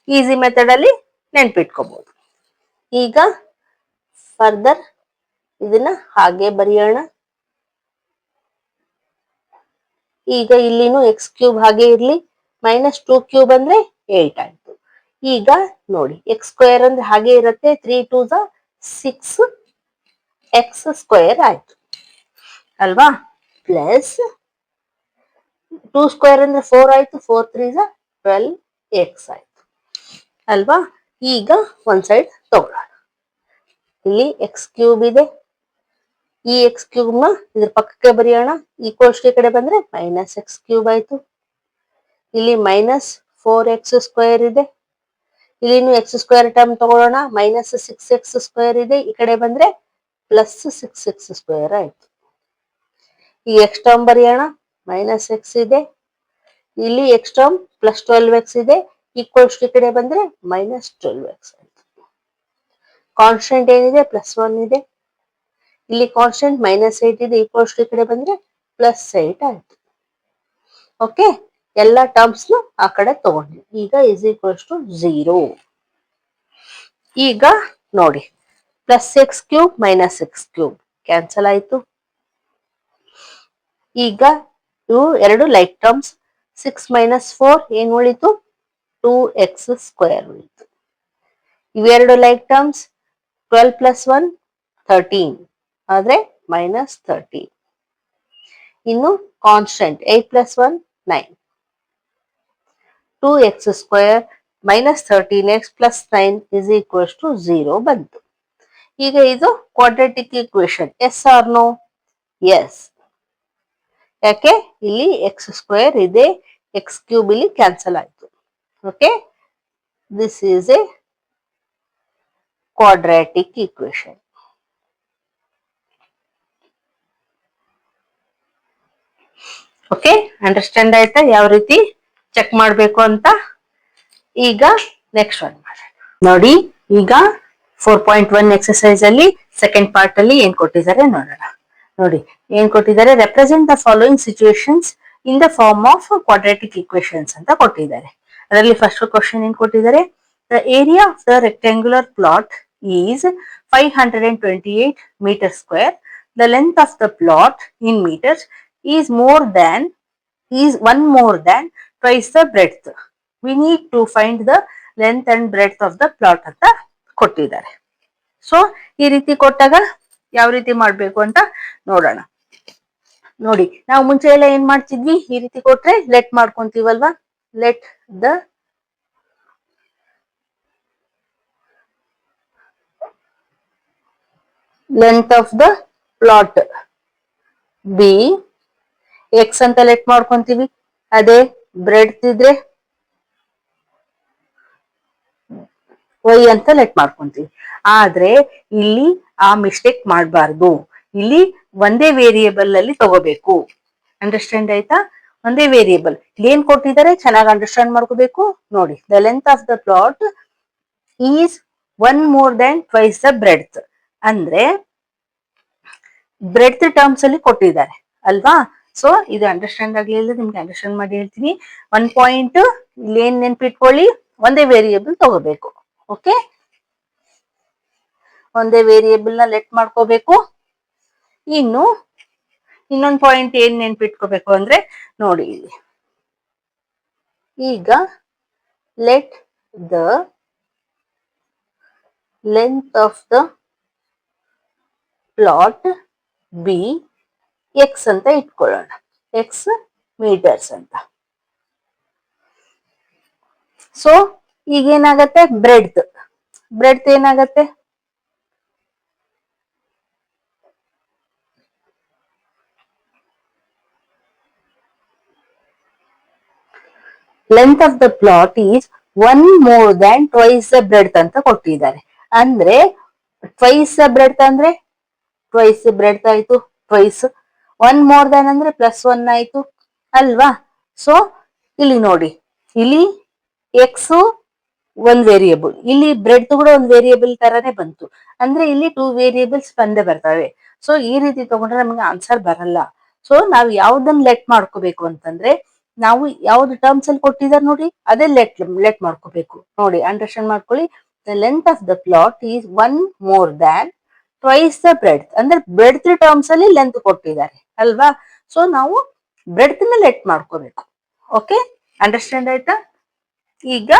ಈಸಿ ಮೆಥಡ್ ಅಲ್ಲಿ ನೆನ್ಪಿಟ್ಕೋಬಹುದು. ಈಗ ಫರ್ದರ್ ಇದನ್ನ ಹಾಗೆ ಬರೆಯೋಣ. ಈಗ ಇಲ್ಲಿನೂ ಎಕ್ಸ್ ಕ್ಯೂಬ್ ಹಾಗೆ ಇರ್ಲಿ, ಮೈನಸ್ 2 ಕ್ಯೂಬ್ ಅಂದ್ರೆ 8 ಆಯ್ತು. ಈಗ ನೋಡಿ ಎಕ್ಸ್ ಸ್ಕ್ವೇರ್ ಅಂದ್ರೆ ಹಾಗೆ ಇರುತ್ತೆ, 3 2 6 ಎಕ್ಸ್ ಸ್ಕ್ವೇರ್ ಆಯ್ತು ಅಲ್ವಾ? ಪ್ಲಸ್ 2 ಸ್ಕ್ವೇರ್ ಅಂದ್ರೆ 4 ಆಯ್ತು, 4 3 12 ಎಕ್ಸ್ ಆಯ್ತು ಅಲ್ವಾ? ಈಗ ಒಂದ್ ಸೈಡ್ ತಗೊಳ್ಳೋಣ. ಇಲ್ಲಿ ಎಕ್ಸ್ ಕ್ಯೂಬ್ ಇದೆ, ಈ ಎಕ್ಸ್ ಕ್ಯೂಬ್ ನ ಇದ್ರ ಪಕ್ಕಕ್ಕೆ ಬರೆಯೋಣ. ಈಕ್ವಲ್ಸ್ ಈ ಕಡೆ ಬಂದ್ರೆ ಮೈನಸ್ ಎಕ್ಸ್ ಕ್ಯೂಬ್ ಆಯ್ತು. ಇಲ್ಲಿ ಮೈನಸ್ 4x ಸ್ಕ್ವೇರ್ ಇದೆ, ಇಲ್ಲಿನೂ ಎಕ್ಸ್ ಸ್ಕ್ವೇರ್ ಟರ್ಮ್ ತಗೊಳ್ಳೋಣ. ಮೈನಸ್ 6x ಸ್ಕ್ವೇರ್ ಇದೆ, ಈ ಕಡೆ ಬಂದ್ರೆ ಪ್ಲಸ್ 6x ಸ್ಕ್ವೇರ್ ಆಯ್ತು. ಈ ಎಕ್ಸ್ ಟರ್ಮ್ ಬರೆಯೋಣ. ಮೈನಸ್ ಎಕ್ಸ್ ಇದೆ, ಇಲ್ಲಿ ಎಕ್ಸ್ ಟರ್ಮ್ ಪ್ಲಸ್ 12x ಇದೆ, ಈಕ್ವಲ್ಸ್ ಈ ಕಡೆ ಬಂದ್ರೆ ಮೈನಸ್ 12x ಆಯ್ತು. ಕಾನ್ಸ್ಟೆಂಟ್ ಏನಿದೆ? ಪ್ಲಸ್ 1 ಇದೆ, ಇಲ್ಲಿ ಕಾನ್ಸ್ಟೆಂಟ್ ಮೈನಸ್ 8 ಇದೆ, ಈಕ್ವಲ್ಸ್ ಈ ಕಡೆ ಬಂದ್ರೆ ಪ್ಲಸ್ 8 ಆಯ್ತು. ಓಕೆ, ಎಲ್ಲ ಟರ್ಮ್ಸ್ ಆ ಕಡೆ ತಗೊಂಡ್ವಿ. ಈಗ ಇಸ್ ಈಕ್ವಲ್ಸ್ ಟು 0. ಈಗ ನೋಡಿ plus X cube minus X cube cancel ಆಯ್ತು. ಈಗ ಇವು ಎರಡು ಲೈಕ್ ಟರ್ಮ್ಸ್. 6 ಮೈನಸ್ 4 ಏನ್ ಉಳಿತು? 2x ಸ್ಕ್ವೇರ್ ಉಳಿತು. ಇವೆರಡು ಲೈಕ್ ಟರ್ಮ್ಸ್. 12 ಪ್ಲಸ್ 1 13 ಆದ್ರೆ ಮೈನಸ್ 13. ಇನ್ನು constant 8 plus 1 9. 2x square minus 13x plus 9 is equals to 0 ಬಂತು. ಈಗ ಇದು quadratic equation, yes or no? Yes. ಯಾಕೆ? ಇಲ್ಲಿ ಎಕ್ಸ್ ಸ್ಕ್ವೇರ್ ಇದೆ, ಎಕ್ಸ್ ಕ್ಯೂಬ್ ಇಲ್ಲಿ ಕ್ಯಾನ್ಸಲ್ ಆಯ್ತು. Okay, this is a quadratic equation. Okay, understand ಆಯ್ತಾ ಯಾವ ರೀತಿ ಚೆಕ್ ಮಾಡ್ಬೇಕು ಅಂತ? ಈಗ ನೆಕ್ಸ್ಟ್ ಒನ್ ಮಾಡೋಣ ನೋಡಿ. ಈಗ 4.1 ಎಕ್ಸರ್ಸೈಸ್ ಅಲ್ಲಿ ಸೆಕೆಂಡ್ ಪಾರ್ಟ್ ಅಲ್ಲಿ ಏನ್ ಕೊಟ್ಟಿದ್ದಾರೆ ನೋಡೋಣ. ನೋಡಿ ಏನ್ ಕೊಟ್ಟಿದ್ದಾರೆ, represent the following situations in the form of quadratic equations ಅಂತ ಕೊಟ್ಟಿದ್ದಾರೆ. ಅದರಲ್ಲಿ ಫಸ್ಟ್ ಕ್ವಶನ್ ಏನ್ ಕೊಟ್ಟಿದ್ದಾರೆ, the area of the rectangular plot is 528 metre square. The length of the plot in metres is one more than twice the breadth. We need to find the length and breadth of the plot ಅಂತ ಕೊಟ್ಟಿದ್ದಾರೆ. So ಈ ರೀತಿ ಕೊಟ್ಟಾಗ ಯಾವ ರೀತಿ ಮಾಡ್ಬೇಕು ಅಂತ ನೋಡೋಣ. ನೋಡಿ ನಾವು ಮುಂಚೆ ಎಲ್ಲ ಏನ್ ಮಾಡ್ತಿದ್ವಿ, ಈ ರೀತಿ ಕೊಟ್ರೆ ಲೆಟ್ ಮಾಡ್ಕೊಂತೀವಲ್ವಾ. Let the length of the plot be x ಅಂತ ಲೆಟ್ ಮಾಡ್ಕೊಂತೀವಿ. ಅದೇ ಬ್ರೆಡ್ತ್ ಇದ್ರೆ ವೈ ಅಂತ ಲೆಟ್ ಮಾಡ್ಕೊಂತೀವಿ. ಆದ್ರೆ ಇಲ್ಲಿ ಆ ಮಿಸ್ಟೇಕ್ ಮಾಡಬಾರ್ದು. ಇಲ್ಲಿ ಒಂದೇ ವೇರಿಯೇಬಲ್ ಅಲ್ಲಿ ತಗೋಬೇಕು. ಅಂಡರ್ಸ್ಟ್ಯಾಂಡ್ ಆಯ್ತಾ? ಒಂದೇ ವೇರಿಯೇಬಲ್ ಏನ್ ಕೊಟ್ಟಿದ್ದಾರೆ ಚೆನ್ನಾಗಿ ಅಂಡರ್ಸ್ಟ್ಯಾಂಡ್ ಮಾಡ್ಕೋಬೇಕು. ನೋಡಿ, the length of the plot is 1 more than twice the breadth. ಅಂದ್ರೆ ಬ್ರೆಡ್ತ್ ಟರ್ಮ್ಸ್ ಅಲ್ಲಿ ಕೊಟ್ಟಿದ್ದಾರೆ ಅಲ್ವಾ. ಸೊ ಇದು ಅಂಡರ್ಸ್ಟ್ಯಾಂಡ್ ಆಗ್ಲಿಲ್ಲ, ನಿಮ್ಗೆ ಅಂಡರ್ಸ್ಟ್ಯಾಂಡ್ ಮಾಡಿ ಹೇಳ್ತೀನಿ. 1 ಪಾಯಿಂಟ್ ಇಲ್ಲಿ ಏನ್ ನೆನ್ಪಿಟ್ಕೊಳ್ಳಿ, ಒಂದೇ ವೇರಿಯೇಬಲ್ ತಗೋಬೇಕು. ಓಕೆ, ಒಂದೇ ವೇರಿಯೇಬಲ್ ನ ಲೆಟ್ ಮಾಡ್ಕೋಬೇಕು. ಇನ್ನು ಇನ್ನೊಂದು ಪಾಯಿಂಟ್ ಏನ್ ನೆನ್ಪಿಟ್ಕೋಬೇಕು ಅಂದ್ರೆ ನೋಡಿ, ಇಲ್ಲಿ ಈಗ let the length of the plot be x ಅಂತ ಇಟ್ಕೊಳ್ಳೋಣ. ಎಕ್ಸ್ ಮೀಟರ್ಸ್ ಅಂತ. ಸೊ ಈಗ ಏನಾಗತ್ತೆ, ಬ್ರೆಡ್ತ್ ಏನಾಗತ್ತೆ, length of the plot is 1 more than twice the breadth ಅಂತ ಕೊಟ್ಟಿದ್ದಾರೆ. ಅಂದ್ರೆ ಟ್ವೈಸ್ ದ ಬ್ರೆಡ್ತ್ ಅಂದ್ರೆ ಟ್ವೈಸ್ ಬ್ರೆಡ್ತ್ ಆಯ್ತು, ಟ್ವೈಸ್. 1 more than ಅಂದ್ರೆ +1 ಆಯ್ತು ಅಲ್ವಾ. ಸೊ ಇಲ್ಲಿ ನೋಡಿ, ಇಲ್ಲಿ ಎಕ್ಸ್ ಒಂದ್ ವೇರಿಯೇಬಲ್, ಇಲ್ಲಿ ಬ್ರೆಡ್ತ್ ಕೂಡ ಒಂದ್ ವೇರಿಯೇಬಲ್ ತರಾನೇ ಬಂತು. ಅಂದ್ರೆ ಇಲ್ಲಿ 2 ವೇರಿಯೇಬಲ್ಸ್ ಬಂದೇ ಬರ್ತವೆ. ಸೊ ಈ ರೀತಿ ತಗೊಂಡ್ರೆ ನಮ್ಗೆ ಆನ್ಸರ್ ಬರಲ್ಲ. ಸೊ ನಾವ್ ಯಾವ್ದನ್ನ ಲೆಟ್ ಮಾಡ್ಕೋಬೇಕು ಅಂತಂದ್ರೆ, ನಾವು ಯಾವ್ದು ಟರ್ಮ್ಸ್ ಅಲ್ಲಿ ಕೊಟ್ಟಿದ್ದಾರೆ ನೋಡಿ ಅದೇ ಲೆಟ್ ಮಾಡ್ಕೋಬೇಕು. ನೋಡಿ ಅಂಡರ್ಸ್ಟ್ಯಾಂಡ್ ಮಾಡ್ಕೊಳ್ಳಿ. The length of the plot is 1 more than twice the breadth. ಅಂದ್ರೆ ಬ್ರೆಡ್ತ್ ಟರ್ಮ್ಸ್ ಅಲ್ಲಿ ಲೆಂತ್ ಕೊಟ್ಟಿದ್ದಾರೆ ಅಲ್ವಾ. ಸೊ ನಾವು ಬ್ರೆಡ್ತ್ ನ ಲೆಟ್ ಮಾಡ್ಕೋಬೇಕು. ಓಕೆ, ಅಂಡರ್ಸ್ಟ್ಯಾಂಡ್ ಆಯ್ತಾ? ಈಗ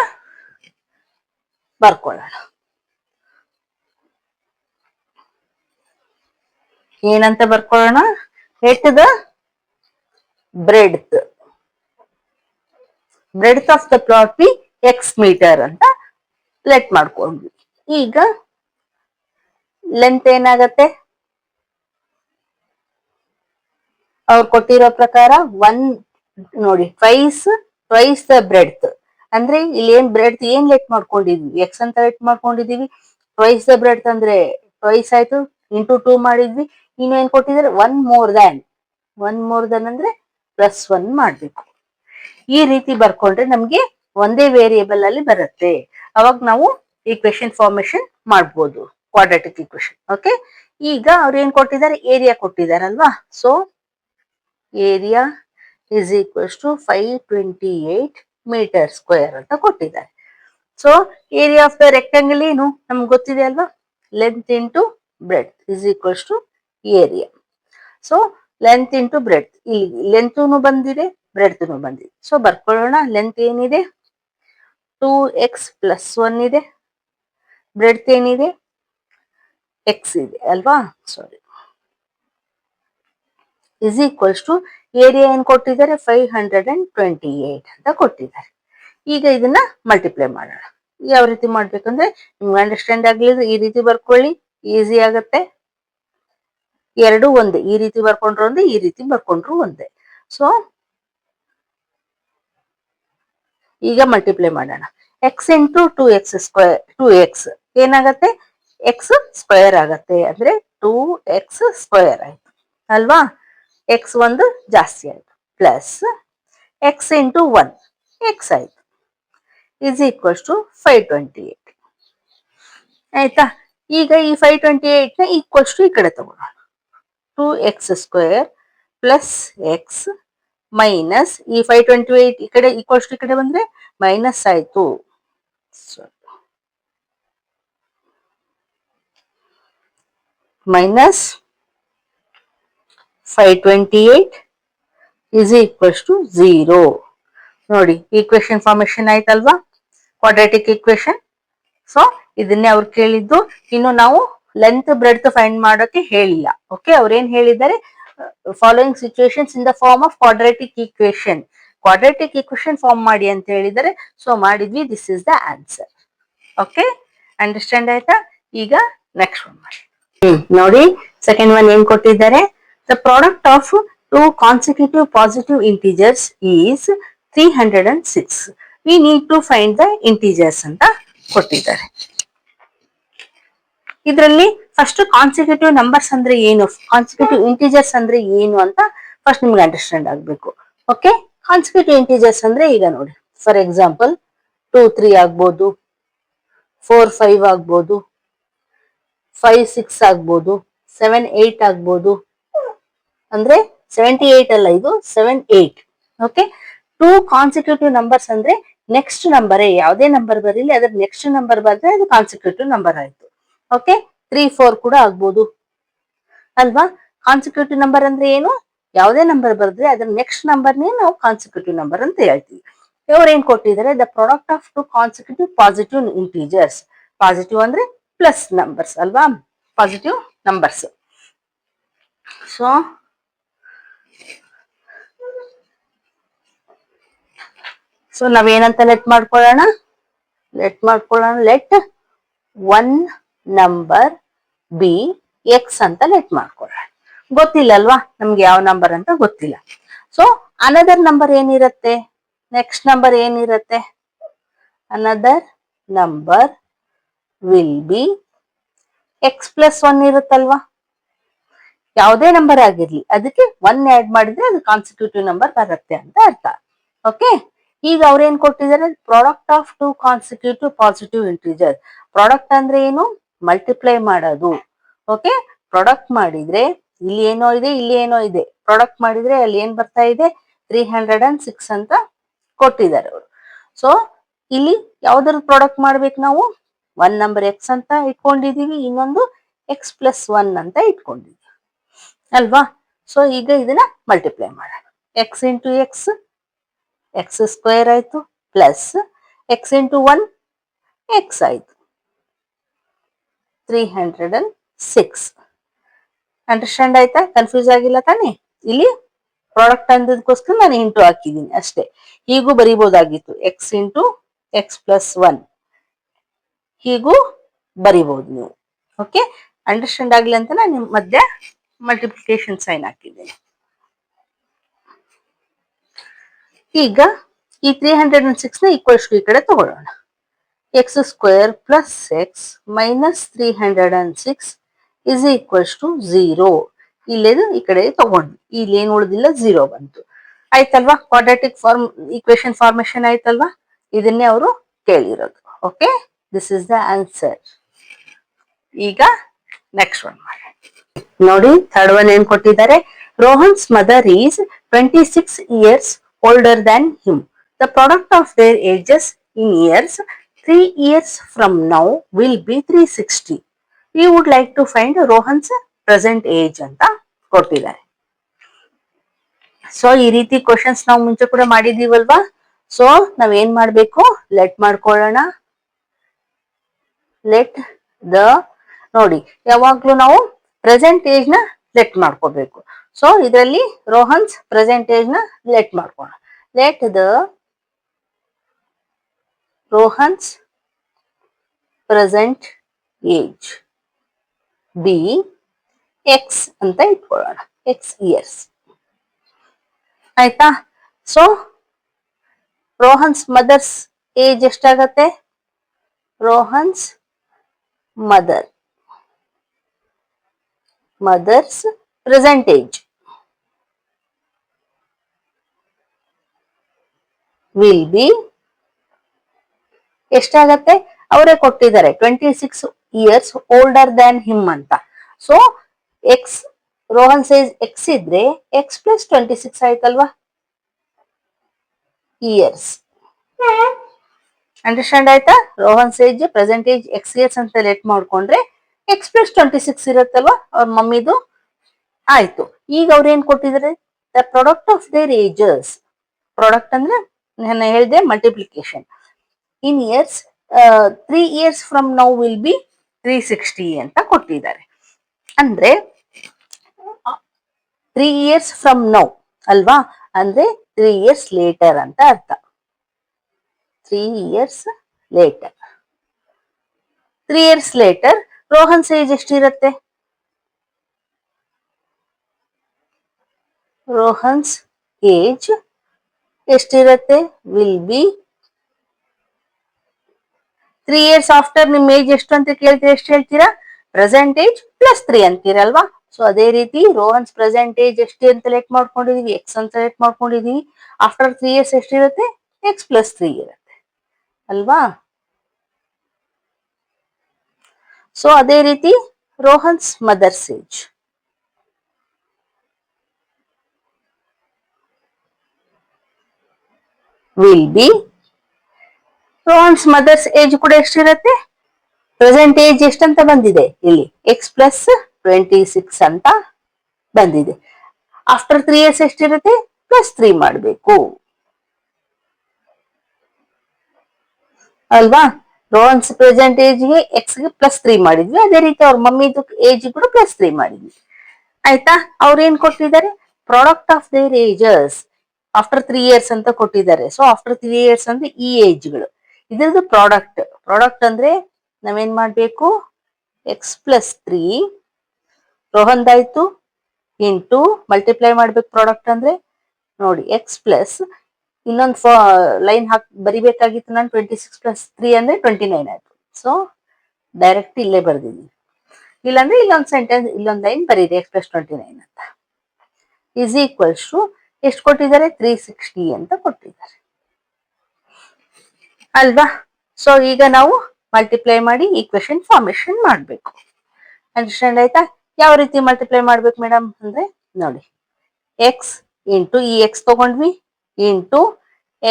ಬರ್ಕೊಳ್ಳೋಣ. ಏನಂತ ಬರ್ಕೊಳ್ಳೋಣ, let the breadth of the plot be x metre ಅಂತ ಲೆಟ್ ಮಾಡ್ಕೊಂಡ್ವಿ. ಈಗ ಲೆಂತ್ ಏನಾಗತ್ತೆ, ಅವ್ರು ಕೊಟ್ಟಿರೋ ಪ್ರಕಾರ 1 ನೋಡಿ ಟ್ವೈಸ್ ದ ಬ್ರೆಡ್ತ್. ಅಂದ್ರೆ ಇಲ್ಲಿ ಏನ್ ಬ್ರೆಡ್ತ್ ಏನ್ ಲೆಟ್ ಮಾಡ್ಕೊಂಡಿದ್ವಿ, ಎಕ್ಸ್ ಅಂತ ಲೆಟ್ ಮಾಡ್ಕೊಂಡಿದೀವಿ. ಟ್ವೈಸ್ ದ ಬ್ರೆಡ್ತ್ ಅಂದ್ರೆ ಟ್ವೈಸ್ ಆಯ್ತು, ಇಂಟು 2 ಮಾಡಿದ್ವಿ. ಇನ್ನೇನ್ ಕೊಟ್ಟಿದ್ದಾರೆ, 1 more than ಅಂದ್ರೆ +1 ಮಾಡ್ಬೇಕು. ಈ ರೀತಿ ಬರ್ಕೊಂಡ್ರೆ ನಮ್ಗೆ ಒಂದೇ ವೇರಿಯೇಬಲ್ ಅಲ್ಲಿ ಬರುತ್ತೆ. ಅವಾಗ ನಾವು ಈಕ್ವೇಶನ್ ಫಾರ್ಮೇಶನ್ ಮಾಡ್ಬೋದು, ಕ್ವಾಡ್ರಾಟಿಕ್ ಈಕ್ವೇಶನ್. ಓಕೆ, ಈಗ ಅವ್ರು ಏನ್ ಕೊಟ್ಟಿದ್ದಾರೆ, ಏರಿಯಾ ಕೊಟ್ಟಿದಾರಲ್ವಾ. So area is equals to 528 metre square ಅಂತ ಕೊಟ್ಟಿದ್ದಾರೆ. So area of the rectangle ಏನು ನಮ್ಗೆ ಗೊತ್ತಿದೆ ಅಲ್ವಾ, length into breadth is equals to area. So length into breadth, ಇಲ್ಲಿ ಲೆಂತ್ನು ಬಂದಿದೆ ಬ್ರೆಡ್ತ್ನು ಬಂದಿದೆ. ಸೊ ಬರ್ಕೊಳ್ಳೋಣ. ಲೆಂತ್ ಏನಿದೆ 2x + 1 ಇದೆ, ಬ್ರೆಡ್ತ್ ಏನಿದೆ ಎಕ್ಸ್ ಇದೆ ಅಲ್ವಾ. ಸಾರಿ, ಇಸ್ ಈಕ್ವಲ್ಸ್ ಟು ಏರಿಯಾ ಏನ್ ಕೊಟ್ಟಿದ್ದಾರೆ, 528 ಅಂತ ಕೊಟ್ಟಿದ್ದಾರೆ. ಈಗ ಇದನ್ನ ಮಲ್ಟಿಪ್ಲೈ ಮಾಡೋಣ. ಯಾವ ರೀತಿ ಮಾಡ್ಬೇಕಂದ್ರೆ ನಿಮ್ಗೆ ಅಂಡರ್ಸ್ಟ್ಯಾಂಡ್ ಆಗ್ಲಿದ್ರೆ ಈ ರೀತಿ ಬರ್ಕೊಳ್ಳಿ, ಈಸಿ ಆಗತ್ತೆ. ಎರಡು ಒಂದೇ, ಈ ರೀತಿ ಬರ್ಕೊಂಡ್ರು ಒಂದೇ, ಈ ರೀತಿ ಬರ್ಕೊಂಡ್ರು ಒಂದೇ. ಸೊ ಈಗ ಮಲ್ಟಿಪ್ಲೈ ಮಾಡೋಣ. ಎಕ್ಸ್ ಇಂಟು 2x ಏನಾಗತ್ತೆ, ಎಕ್ಸ್ ಸ್ಕ್ವೇರ್ ಆಗತ್ತೆ. ಅಂದ್ರೆ 2x ಸ್ಕ್ವೇರ್ ಆಯ್ತು ಅಲ್ವಾ. ಎಕ್ಸ್ ಒಂದು ಜಾಸ್ತಿ ಆಯ್ತು, ಪ್ಲಸ್ ಎಕ್ಸ್ ಇಂಟು 1 ಎಕ್ಸ್ ಆಯ್ತು, ಇಸ್ ಈಕ್ವಲ್ಸ್ ಟು 528 ಆಯ್ತಾ. ಈಗ ಈ 528 ನ ಈಕ್ವಲ್ಸ್ ಟು ಈ ಕಡೆ ತಗೊಳ್ಳೋಣ. 2x² ಪ್ಲಸ್ ಎಕ್ಸ್ ಮೈನಸ್ ಈ 528 ಈ ಕಡೆ ಈಕ್ವಲ್ಸ್ ಟು ಈ ಕಡೆ ಬಂದ್ರೆ ಮೈನಸ್ ಆಯ್ತು. Minus 528 is equals to 0. ನೋಡಿ ಈಕ್ವೇಶನ್ ಫಾರ್ಮೇಶನ್ ಆಯ್ತಲ್ವಾ, ಕ್ವಾಡ್ರಾಟಿಕ್ ಈಕ್ವೇಶನ್. ಸೊ ಇದನ್ನೇ ಅವ್ರು ಕೇಳಿದ್ದು. ಇನ್ನು ನಾವು ಲೆಂತ್ ಬ್ರೆಡ್ತ್ ಫೈಂಡ್ ಮಾಡೋಕೆ ಹೇಳಿಲ್ಲ. ಓಕೆ, ಅವ್ರೇನ್ ಹೇಳಿದ್ದಾರೆ, following situations in the form of quadratic equation, quadratic equation form ಮಾಡಿ ಅಂತ ಹೇಳಿದ್ದಾರೆ. ಸೊ ಮಾಡಿದ್ವಿ, this is the answer. Okay, understand ಆಯ್ತಾ? ಈಗ ನೆಕ್ಸ್ಟ್ ಒನ್ ಮಾಡಿ. ನೋಡಿ ಸೆಕೆಂಡ್ ಒನ್ ಏನ್ ಕೊಟ್ಟಿದ್ದಾರೆ, the product of two consecutive positive integers is 306. We need to find the integers ಅಂತ ಕೊಟ್ಟಿದ್ದಾರೆ. ಇದರಲ್ಲಿ ಫಸ್ಟ್ ಕಾನ್ಸಿಕ್ಯೂಟಿವ್ ನಂಬರ್ಸ್ ಅಂದ್ರೆ ಏನು, ಕಾನ್ಸಿಕ್ಯೂಟಿವ್ ಇಂಟಿಜರ್ಸ್ ಅಂದ್ರೆ ಏನು ಅಂತ ಫಸ್ಟ್ ನಿಮ್ಗೆ ಅಂಡರ್ಸ್ಟ್ಯಾಂಡ್ ಆಗ್ಬೇಕು. ಓಕೆ, ಕಾನ್ಸಿಕ್ಯೂಟಿವ್ ಇಂಟಿಜರ್ಸ್ ಅಂದ್ರೆ ಈಗ ನೋಡಿ, ಫಾರ್ ಎಕ್ಸಾಂಪಲ್ 2 3 ಆಗ್ಬೋದು, 4 5 ಆಗ್ಬೋದು, 5 6 ಆಗ್ಬೋದು, 7 8 ಆಗ್ಬೋದು. ಅಂದ್ರೆ 78 ಅಲ್ಲ, ಇದು 7 8. ಓಕೆ, 2 ಕಾನ್ಸಿಕ್ಯೂಟಿವ್ ನಂಬರ್ಸ್ ಅಂದ್ರೆ ನೆಕ್ಸ್ಟ್ ನಂಬರ್, ಯಾವುದೇ ನಂಬರ್ ಬರಲಿ ಅದ್ರ ನೆಕ್ಸ್ಟ್ ನಂಬರ್ ಬಂದ್ರೆ ಅದು ಕಾನ್ಸಿಕ್ಯೂಟಿವ್ ನಂಬರ್ ಆಯ್ತು. ಓಕೆ, 3 4 ಕೂಡ ಆಗ್ಬೋದು ಅಲ್ವಾ. ಕಾನ್ಸಿಕ್ಯೂಟಿವ್ ನಂಬರ್ ಅಂದ್ರೆ ಏನು, ಯಾವುದೇ ನಂಬರ್ ಬರೆದ್ರೆ ಅದ್ರ ನೆಕ್ಸ್ಟ್ ನಂಬರ್ನೇ ನಾವು ಕಾನ್ಸಿಕ್ಯೂಟಿವ್ ನಂಬರ್ ಅಂತ ಹೇಳ್ತೀವಿ. ಇವ್ರು ಏನ್ ಕೊಟ್ಟಿದ್ದಾರೆ, the product of two consecutive positive integers. Positive ಅಂದ್ರೆ ಪ್ಲಸ್ ನಂಬರ್ಸ್ ಅಲ್ವಾ, ಪಾಸಿಟಿವ್ ನಂಬರ್ಸ್. ಸೊ ನಾವೇನಂತ ಲೆಟ್ ಮಾಡ್ಕೊಳ್ಳೋಣ, let one number be x ಅಂತ ಲೆಟ್ ಮಾಡ್ಕೊಳ್ಳೋಣ. ಗೊತ್ತಿಲ್ಲ ಅಲ್ವಾ ನಮ್ಗೆ ಯಾವ ನಂಬರ್ ಅಂತ ಗೊತ್ತಿಲ್ಲ. ಸೊ ಅನದರ್ ನಂಬರ್ ಏನಿರತ್ತೆ, ನೆಕ್ಸ್ಟ್ ನಂಬರ್ ಏನಿರತ್ತೆ, another number will be x plus 1 ಇರುತ್ತಲ್ವಾ. ಯಾವುದೇ ನಂಬರ್ ಆಗಿರ್ಲಿ ಅದಕ್ಕೆ 1 ಆಡ್ ಮಾಡಿದ್ರೆ ಅದು ಕಾನ್ಸಿಕ್ಯೂಟಿವ್ ನಂಬರ್ ಬರುತ್ತೆ ಅಂತ ಅರ್ಥ. ಓಕೆ, ಈಗ ಅವ್ರೇನ್ ಕೊಟ್ಟಿದ್ದಾರೆ, product of two consecutive positive integer. Product ಅಂದ್ರೆ ಏನು, ಮಲ್ಟಿಪ್ಲೈ ಮಾಡೋದು. ಓಕೆ, ಪ್ರಾಡಕ್ಟ್ ಮಾಡಿದ್ರೆ ಇಲ್ಲಿ ಏನೋ ಇದೆ, ಇಲ್ಲಿ ಏನೋ ಇದೆ, ಪ್ರಾಡಕ್ಟ್ ಮಾಡಿದ್ರೆ ಅಲ್ಲಿ ಏನ್ ಬರ್ತಾ ಇದೆ, 306 ಅಂತ ಕೊಟ್ಟಿದ್ದಾರೆ ಅವರು. ಸೊ ಇಲ್ಲಿ ಯಾವ್ದಾದ್ರು ಪ್ರಾಡಕ್ಟ್ ಮಾಡ್ಬೇಕು ನಾವು, 1 ನಂಬರ್ ಎಕ್ಸ್ ಅಂತ ಇಟ್ಕೊಂಡಿದೀವಿ, ಇನ್ನೊಂದು ಎಕ್ಸ್ ಪ್ಲಸ್ 1 ಅಂತ ಇಟ್ಕೊಂಡಿದೀವಿ ಅಲ್ವಾ. ಸೊ ಈಗ ಇದನ್ನ ಮಲ್ಟಿಪ್ಲೈ ಮಾಡೋಣ. X into x, x square ಆಯ್ತು, ಪ್ಲಸ್ ಎಕ್ಸ್ ಇಂಟು 1 ಎಕ್ಸ್ ಆಯ್ತು, 306. ಅಂಡರ್ಸ್ಟ್ಯಾಂಡ್ ಆಯ್ತಾ? ಕನ್ಫ್ಯೂಸ್ ಆಗಿಲ್ಲ ತಾನೆ? ಇಲ್ಲಿ ಪ್ರಾಡಕ್ಟ್ ಅಂದದಕ್ಕೋಸ್ಕರ ನಾನು ಇಂಟು ಹಾಕಿದ್ದೀನಿ ಅಷ್ಟೇ. ಹೀಗೂ ಬರಿಬಹುದಾಗಿತ್ತು, ಎಕ್ಸ್ ಇಂಟು ಎಕ್ಸ್ ಪ್ಲಸ್ 1 ಹೀಗೂ ಬರಿಬಹುದು ನೀವು. ಓಕೆ, ಅಂಡರ್ಸ್ಟ್ಯಾಂಡ್ ಆಗ್ಲಿ ಅಂತ ನಾನು ನಿಮ್ ಮಧ್ಯೆ ಮಲ್ಟಿಪ್ಲಿಕೇಶನ್ ಸೈನ್ ಹಾಕಿದ್ದೀನಿ. ಈಗ ಈ 306 ನ ಈಕ್ವಲ್ಸ್ ಈ ಕಡೆ ತಗೊಳ್ಳೋಣ. X square plus x minus 306 is equals to 0. ಇಲ್ಲೇದು ಈ ಕಡೆ ತಗೊಂಡ್ವಿ, ಇಲ್ಲಿ ಏನ್ ಉಳಿದಿಲ್ಲ, 0 ಬಂತು. ಆಯ್ತಲ್ವಾ, ಕ್ವಾಡ್ರಾಟಿಕ್ ಈಕ್ವೇಶನ್ ಫಾರ್ಮೇಶನ್ ಆಯ್ತಲ್ವಾ, ಇದನ್ನೇ ಅವರು ಕೇಳಿರೋದು. Okay, this is the answer. ಈಗ ನೆಕ್ಸ್ಟ್ ಒನ್ ಮಾಡಿ. ನೋಡಿ ಥರ್ಡ್ ಒನ್ ಏನ್ ಕೊಟ್ಟಿದ್ದಾರೆ, Rohan's mother is 26 years older than him. The product of their ages in years 3 years from now will be 360. We would like to find Rohan's present age ಅಂತ ಕೊಟ್ಟಿದ್ದಾರೆ. So ಈ ರೀತಿ questions ನಾವು ಮುಂಚೆ ಕೂಡ ಮಾಡಿದೀವಲ್ವಾ. ಸೊ ನಾವ್ ಏನ್ ಮಾಡ್ಬೇಕು, ಲೆಟ್ ಮಾಡ್ಕೊಳ್ಳೋಣ. ಲೆಟ್ ದ, ನೋಡಿ ಯಾವಾಗ್ಲೂ ನಾವು ಪ್ರೆಸೆಂಟ್ ಏಜ್ ನ ಲೆಟ್ ಮಾಡ್ಕೋಬೇಕು. ಸೊ ಇದರಲ್ಲಿ ರೋಹನ್ಸ್ ಪ್ರೆಸೆಂಟ್ ಏಜ್ ನ ಲೆಟ್ ಮಾಡ್ಕೋಣ. Let the Rohan's present age be x ಅಂತ ಇಟ್ಕೊಳ್ಳೋಣ, ಎಕ್ಸ್ ಇಯರ್ಸ್. ಆಯ್ತಾ? ಸೊ ರೋಹನ್ಸ್ ಮದರ್ಸ್ ಏಜ್ ಎಷ್ಟಾಗತ್ತೆ, Rohan's mother's present age will be ಎಷ್ಟಾಗತ್ತೆ, ಅವರೇ ಕೊಟ್ಟಿದ್ದಾರೆ 26 ಇಯರ್ಸ್ ಓಲ್ಡರ್ ದ್ಯಾನ್ ಹಿಮ್ ಅಂತ. So x Rohan's age x ಇದ್ರೆ ಎಕ್ಸ್ ಪ್ಲಸ್ 26 ಆಯ್ತಲ್ವಾ ಇಯರ್ಸ್. ಅಂಡರ್ಸ್ಟ್ಯಾಂಡ್ ಆಯ್ತಾ? Rohan's age present age x years ಅಂತ ಲೆಟ್ ಮಾಡ್ಕೊಂಡ್ರೆ ಎಕ್ಸ್ ಪ್ಲಸ್ 26 ಇರುತ್ತಲ್ವಾ ಅವ್ರ ಮಮ್ಮಿದು. ಆಯ್ತು. ಈಗ ಅವ್ರು ಏನ್ ಕೊಟ್ಟಿದ್ದಾರೆ? The product of their ages. Product ಅಂದ್ರೆ ನಾನು ಹೇಳಿದೆ multiplication. In years 3 years from now will be 360 ಅಂತ ಕೊಟ್ಟಿದ್ದಾರೆ. ಅಂದ್ರೆ 3 years ಫ್ರಮ್ ನೌ ಅಲ್ವಾ, ಅಂದ್ರೆ 3 years ಲೇಟರ್ ಅಂತ ಅರ್ಥ. 3 years later. 3 years later Rohan age ಎಷ್ಟಿರುತ್ತೆ? ರೋಹನ್ಸ್ ಏಜ್ ಎಷ್ಟಿರುತ್ತೆ? ವಿಲ್ ಬಿ 3 years ಆಫ್ಟರ್ ನಿಮ್ ಏಜ್ ಎಷ್ಟು ಅಂತ ಕೇಳ್ತೀರಾ, ಎಷ್ಟು ಹೇಳ್ತೀರಾ? ಪ್ರೆಸೆಂಟ್ ಏಜ್ ಪ್ಲಸ್ 3 ಅಂತೀರಲ್ವಾ. ಸೊ ಅದೇ ರೀತಿ ರೋಹನ್ಸ್ ಪ್ರೆಸೆಂಟ್ ಏಜ್ ಎಷ್ಟು ಅಂತ ಲೆಟ್ ಮಾಡ್ಕೊಂಡಿದೀವಿ, ಎಕ್ಸ್ ಅಂತ ಲೆಟ್ ಮಾಡ್ಕೊಂಡಿದೀವಿ. ಆಫ್ಟರ್ 3 years ಎಷ್ಟಿರುತ್ತೆ? ಎಕ್ಸ್ ಪ್ಲಸ್ 3 ಇರುತ್ತೆ ಅಲ್ವಾ. ಸೊ ಅದೇ ರೀತಿ Rohan's mother's age will be, Rohan's mother's age ಕೂಡ ಎಷ್ಟಿರುತ್ತೆ? ಪ್ರೆಸೆಂಟ್ ಏಜ್ ಎಷ್ಟಂತ ಬಂದಿದೆ ಇಲ್ಲಿ? ಎಕ್ಸ್ ಪ್ಲಸ್ 26 ಅಂತ ಬಂದಿದೆ. ಆಫ್ಟರ್ 3 years ಎಷ್ಟಿರುತ್ತೆ? ಪ್ಲಸ್ 3 ಮಾಡಬೇಕು ಅಲ್ವಾ. ರೋಹನ್ಸ್ ಪ್ರೆಸೆಂಟ್ ಏಜ್ಗೆ ಎಕ್ಸ್ಗೆ ಪ್ಲಸ್ 3 ಮಾಡಿದ್ವಿ, ಅದೇ ರೀತಿ ಅವ್ರ ಮಮ್ಮಿದು ಏಜ್ ಕೂಡ ಪ್ಲಸ್ 3 ಮಾಡಿದ್ವಿ. ಆಯ್ತಾ? ಅವ್ರು ಏನ್ ಕೊಟ್ಟಿದ್ದಾರೆ? Product of their ages after 3 years ಅಂತ ಕೊಟ್ಟಿದ್ದಾರೆ. ಸೊ ಆಫ್ಟರ್ 3 years ಅಂದ್ರೆ ಈ ಏಜ್ಗಳು, ಇದ್ರದ್ದು ಪ್ರಾಡಕ್ಟ್. ಪ್ರಾಡಕ್ಟ್ ಅಂದ್ರೆ ನಾವೇನ್ ಮಾಡ್ಬೇಕು? ಎಕ್ಸ್ ಪ್ಲಸ್ 3 ರೋಹನ್ದಾಯ್ತು ಇಂಟು ಮಲ್ಟಿಪ್ಲೈ ಮಾಡ್ಬೇಕು. ಪ್ರಾಡಕ್ಟ್ ಅಂದ್ರೆ ನೋಡಿ ಎಕ್ಸ್ ಪ್ಲಸ್ ಇನ್ನೊಂದು ಲೈನ್ ಬರಿಬೇಕಾಗಿತ್ತು ನಾನು. 26 ಪ್ಲಸ್ 3 ಅಂದ್ರೆ 29 ಆಯ್ತು. ಸೊ ಡೈರೆಕ್ಟ್ ಇಲ್ಲೇ ಬರ್ದಿದ್ದೀನಿ. ಇಲ್ಲಾಂದ್ರೆ ಇಲ್ಲೊಂದು ಸೆಂಟೆನ್ಸ್, ಇಲ್ಲೊಂದು ಲೈನ್ ಬರೀರಿ ಎಕ್ಸ್ ಪ್ಲಸ್ 29 ಅಂತ. ಇಸ್ ಈಕ್ವಲ್ಸ್ ಟು ಎಷ್ಟು ಕೊಟ್ಟಿದ್ದಾರೆ? 360 ಅಂತ ಕೊಟ್ಟಿದ್ದಾರೆ ಅಲ್ವಾ. ಸೊ ಈಗ ನಾವು ಮಲ್ಟಿಪ್ಲೈ ಮಾಡಿ ಈಕ್ವೇಶನ್ ಫಾರ್ಮೇಶನ್ ಮಾಡಬೇಕು. ಅಂಡರ್ಸ್ಟ್ಯಾಂಡ್ ಆಯ್ತಾ? ಯಾವ ರೀತಿ ಮಲ್ಟಿಪ್ಲೈ ಮಾಡ್ಬೇಕು ಮೇಡಮ್ ಅಂದ್ರೆ ನೋಡಿ, ಎಕ್ಸ್ ಇಂಟು ಈ ಎಕ್ಸ್ ತಗೊಂಡ್ವಿ ಇಂಟು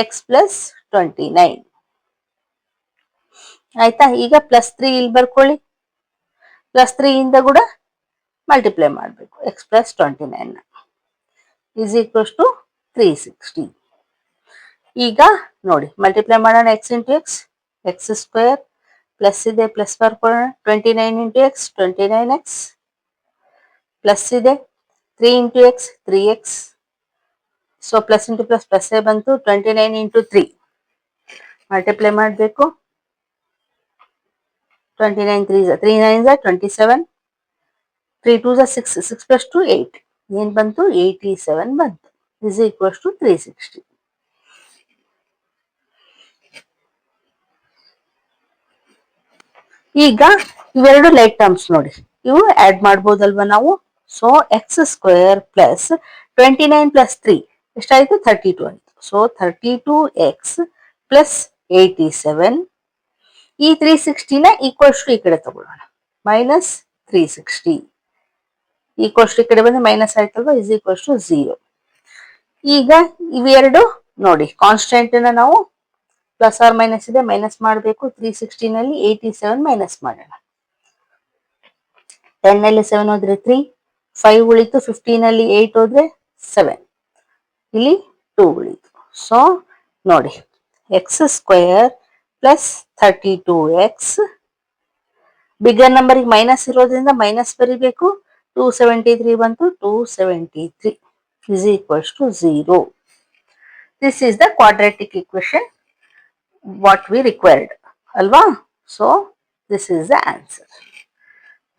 ಎಕ್ಸ್ ಪ್ಲಸ್ 29 ಆಯ್ತಾ. ಈಗ ಪ್ಲಸ್ 3 ಇಲ್ಲಿ ಬರ್ಕೊಳ್ಳಿ, ಪ್ಲಸ್ 3 ಇಂದ ಕೂಡ ಮಲ್ಟಿಪ್ಲೈ ಮಾಡಬೇಕು x plus 29 is equals to 360. ಈಗ ನೋಡಿ ಮಲ್ಟಿಪ್ಲೈ ಮಾಡೋಣ. X into x x square, plus ಇದೆ ಪ್ಲಸ್ ಬರ್ಕೊಳ್ಳೋಣ. 29 ಇಂಟು ಎಕ್ಸ್ 29x, ಪ್ಲಸ್ ಇದೆ 3 into x 3x. So plus into plus plus ಬಂತು. 29 ಇಂಟು 3 ಮಲ್ಟಿಪ್ಲೈ ಮಾಡಬೇಕು. 29 3 9 27, 3 2 6, 6 ಪ್ಲಸ್ 2 8 ಏನ್ ಬಂತು? 87 ಬಂತು. Is equals to 360. ಈಗ ಇವೆರಡು ಲೈಕ್ ಟರ್ಮ್ಸ್ ನೋಡಿ, ಇವು ಆಡ್ ಮಾಡ್ಬೋದಲ್ವಾ ನಾವು. So X square plus 29 plus 3 ಎಷ್ಟಾಯ್ತು? 32 ಆಯ್ತು. So 32x plus 87. ಈ 360ನ ಈಕ್ವಲ್ಸ್ ಟು ಈ ಕಡೆ ತಗೊಳ್ಳೋಣ, ಮೈನಸ್ 360 ಈಕ್ವಲ್ಸ್ ಟು ಈ ಕಡೆ ಬಂದ್ರೆ ಮೈನಸ್ ಆಯ್ತಲ್ವಾ. Is equals to 0. ಈಗ ಇವೆರಡು ನೋಡಿ ಕಾನ್ಸ್ಟೆಂಟ್ ನಾವು ಪ್ಲಸ್ ಆರ್ ಮೈನಸ್ ಇದೆ, ಮೈನಸ್ ಮಾಡಬೇಕು. 360 ನಲ್ಲಿ 87 ಮೈನಸ್ ಮಾಡೋಣ. 10 ನಲ್ಲಿ 7 ಹೋದ್ರೆ 3, 5 ಉಳಿತು. 15 ನಲ್ಲಿ 8 ಹೋದ್ರೆ 7, ಇಲ್ಲಿ 2 ಉಳಿತು. ಸೊ ನೋಡಿ X square plus 32x, bigger number minus ಇರೋದ್ರಿಂದ ಮೈನಸ್ ಬರಿಬೇಕು. 273 ಬಂತು. 273 is equals to 0. This is the quadratic equation what we required ಅಲ್ವಾ. So this is the answer.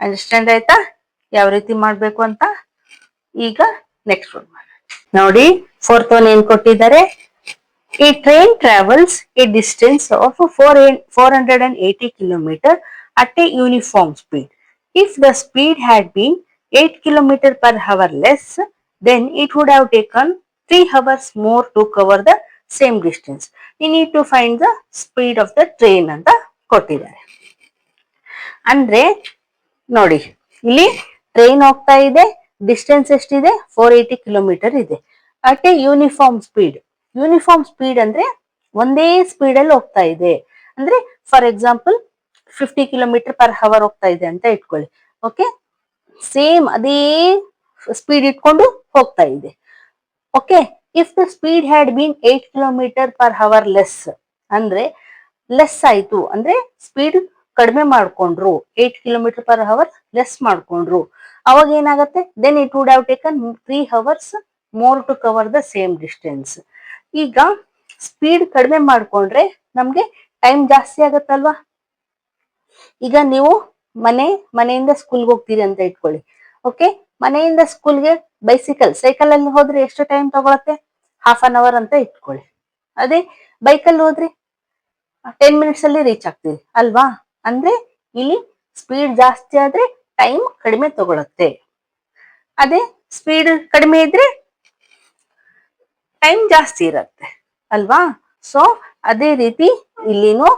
Understand ಆಯ್ತಾ ಯಾವ ರೀತಿ ಮಾಡ್ಬೇಕು ಅಂತ? ಈಗ ನೆಕ್ಸ್ಟ್ ಒನ್ ನೋಡಿ. ಫೋರ್ತ್ ಒನ್ ಏನ್ ಕೊಟ್ಟಿದ್ದಾರೆ? A train travels a distance of 480 kilometers at a uniform speed. If the speed had been 8 kilometers per hour less, then it would have taken 3 hours more to cover the same distance. We need to find the speed of the train ಅಂತ ಕೊಟ್ಟಿದ್ದಾರೆ. ಅಂದ್ರೆ ನೋಡಿ, ಇಲ್ಲಿ train ಹೋಗ್ತಾ ಇದೆ, distance ಎಷ್ಟಿದೆ 480 kilometre ಇದೆ. At A uniform speed. Uniform speed ಅಂದ್ರೆ ಒಂದೇ ಸ್ಪೀಡ್ ಅಲ್ಲಿ ಹೋಗ್ತಾ ಇದೆ. ಅಂದ್ರೆ ಫಾರ್ ಎಕ್ಸಾಂಪಲ್ 50 ಕಿಲೋಮೀಟರ್/ಅವರ್ ಹೋಗ್ತಾ ಇದೆ ಅಂತ ಇಟ್ಕೊಳ್ಳಿ. ಓಕೆ, ಸೇಮ್ ಅದೇ ಸ್ಪೀಡ್ ಇಟ್ಕೊಂಡು ಹೋಗ್ತಾ ಇದೆ. Okay, if the speed had been 8 kilometre per hour less, ಅಂದ್ರೆ ಲೆಸ್ ಆಯ್ತು ಅಂದ್ರೆ ಸ್ಪೀಡ್ ಕಡಿಮೆ ಮಾಡ್ಕೊಂಡ್ರು, 8 ಕಿಲೋಮೀಟರ್/ಅವರ್ ಲೆಸ್ ಮಾಡ್ಕೊಂಡ್ರು, ಅವಾಗ ಏನಾಗುತ್ತೆ, then it would have taken 3 hours more to cover the same distance. ಈಗ ಸ್ಪೀಡ್ ಕಡಿಮೆ ಮಾಡ್ಕೊಂಡ್ರೆ ನಮ್ಗೆ ಟೈಮ್ ಜಾಸ್ತಿ ಆಗತ್ತಲ್ವಾ. ಈಗ ನೀವು ಮನೆಯಿಂದ ಸ್ಕೂಲ್ಗೆ ಹೋಗ್ತೀರಿ ಅಂತ ಇಟ್ಕೊಳ್ಳಿ. ಓಕೆ, ಮನೆಯಿಂದ ಸ್ಕೂಲ್ಗೆ ಸೈಕಲ್ ಅಲ್ಲಿ ಹೋದ್ರೆ ಎಷ್ಟು ಟೈಮ್ ತಗೊಳತ್ತೆ? ½ ಅಂತ ಇಟ್ಕೊಳ್ಳಿ. ಅದೇ ಬೈಕಲ್ಲಿ ಹೋದ್ರೆ 10 ಮಿನಿಟ್ಸ್ ಅಲ್ಲಿ ರೀಚ್ ಆಗ್ತೀವಿ ಅಲ್ವಾ. ಅಂದ್ರೆ ಇಲ್ಲಿ ಸ್ಪೀಡ್ ಜಾಸ್ತಿ ಆದ್ರೆ ಟೈಮ್ ಕಡಿಮೆ ತಗೊಳತ್ತೆ. ಅದೇ ಸ್ಪೀಡ್ ಕಡಿಮೆ ಇದ್ರೆ ಟೈಮ್ ಜಾಸ್ತಿ ಇರತ್ತೆ ಅಲ್ವಾ. ಸೊ ಅದೇ ರೀತಿ ಇಲ್ಲಿನೂ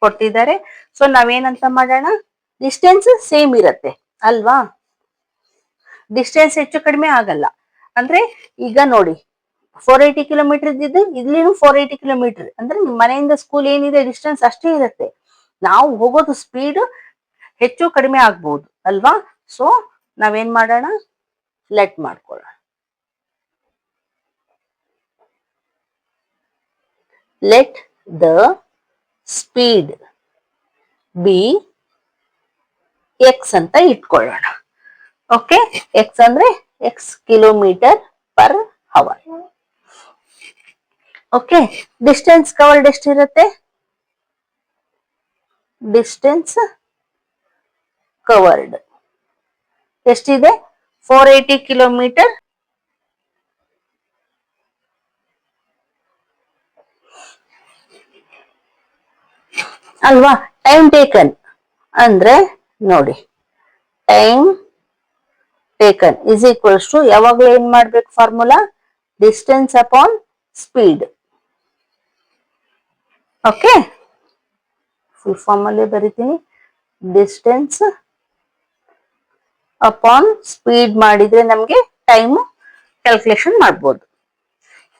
ಕೊಟ್ಟಿದ್ದಾರೆ. ಸೊ ನಾವೇನಂತ ಮಾಡೋಣ, ಡಿಸ್ಟೆನ್ಸ್ ಸೇಮ್ ಇರತ್ತೆ ಅಲ್ವಾ, ಡಿಸ್ಟೆನ್ಸ್ ಹೆಚ್ಚು ಕಡಿಮೆ ಆಗಲ್ಲ. ಅಂದ್ರೆ ಈಗ ನೋಡಿ, 480 ಕಿಲೋಮೀಟರ್ ಇದ್ದಿದ್ದು ಇಲ್ಲಿನೂ 480 ಕಿಲೋಮೀಟರ್, ಅಂದ್ರೆ ಮನೆಯಿಂದ ಸ್ಕೂಲ್ ಏನಿದೆ ಡಿಸ್ಟೆನ್ಸ್ ಅಷ್ಟೇ ಇರುತ್ತೆ. ನಾವು ಹೋಗೋದು ಸ್ಪೀಡ್ ಹೆಚ್ಚು ಕಡಿಮೆ ಆಗ್ಬಹುದು ಅಲ್ವಾ. ಸೊ ನಾವೇನ್ ಮಾಡೋಣ, ಲೆಟ್ ಮಾಡ್ಕೊಳ್ಳೋಣ. Let the speed be x ಅಂತ ಇಟ್ಕೊಳ್ಳೋಣ. ಓಕೆ, ಎಕ್ಸ್ ಅಂದ್ರೆ X km/h. Okay, distance covered ಎಷ್ಟಿರುತ್ತೆ? ಡಿಸ್ಟೆನ್ಸ್ ಕವರ್ಡ್ ಎಷ್ಟಿದೆ? 480 ಕಿಲೋಮೀಟರ್. ಅಲ್ವಾ. ಟೈಮ್ ಟೇಕನ್ ಅಂದ್ರೆ ನೋಡಿ, time taken is equals to, ಯಾವಾಗಲೂ ಏನ್ ಮಾಡ್ಬೇಕು formula? Distance upon speed. Okay, full form ಅಲ್ಲಿ ಬರಿತೀನಿ, ಡಿಸ್ಟೆನ್ಸ್ ಅಪಾನ್ ಸ್ಪೀಡ್ ಮಾಡಿದ್ರೆ ನಮ್ಗೆ ಟೈಮ್ ಕ್ಯಾಲ್ಕುಲೇಷನ್ ಮಾಡ್ಬೋದು.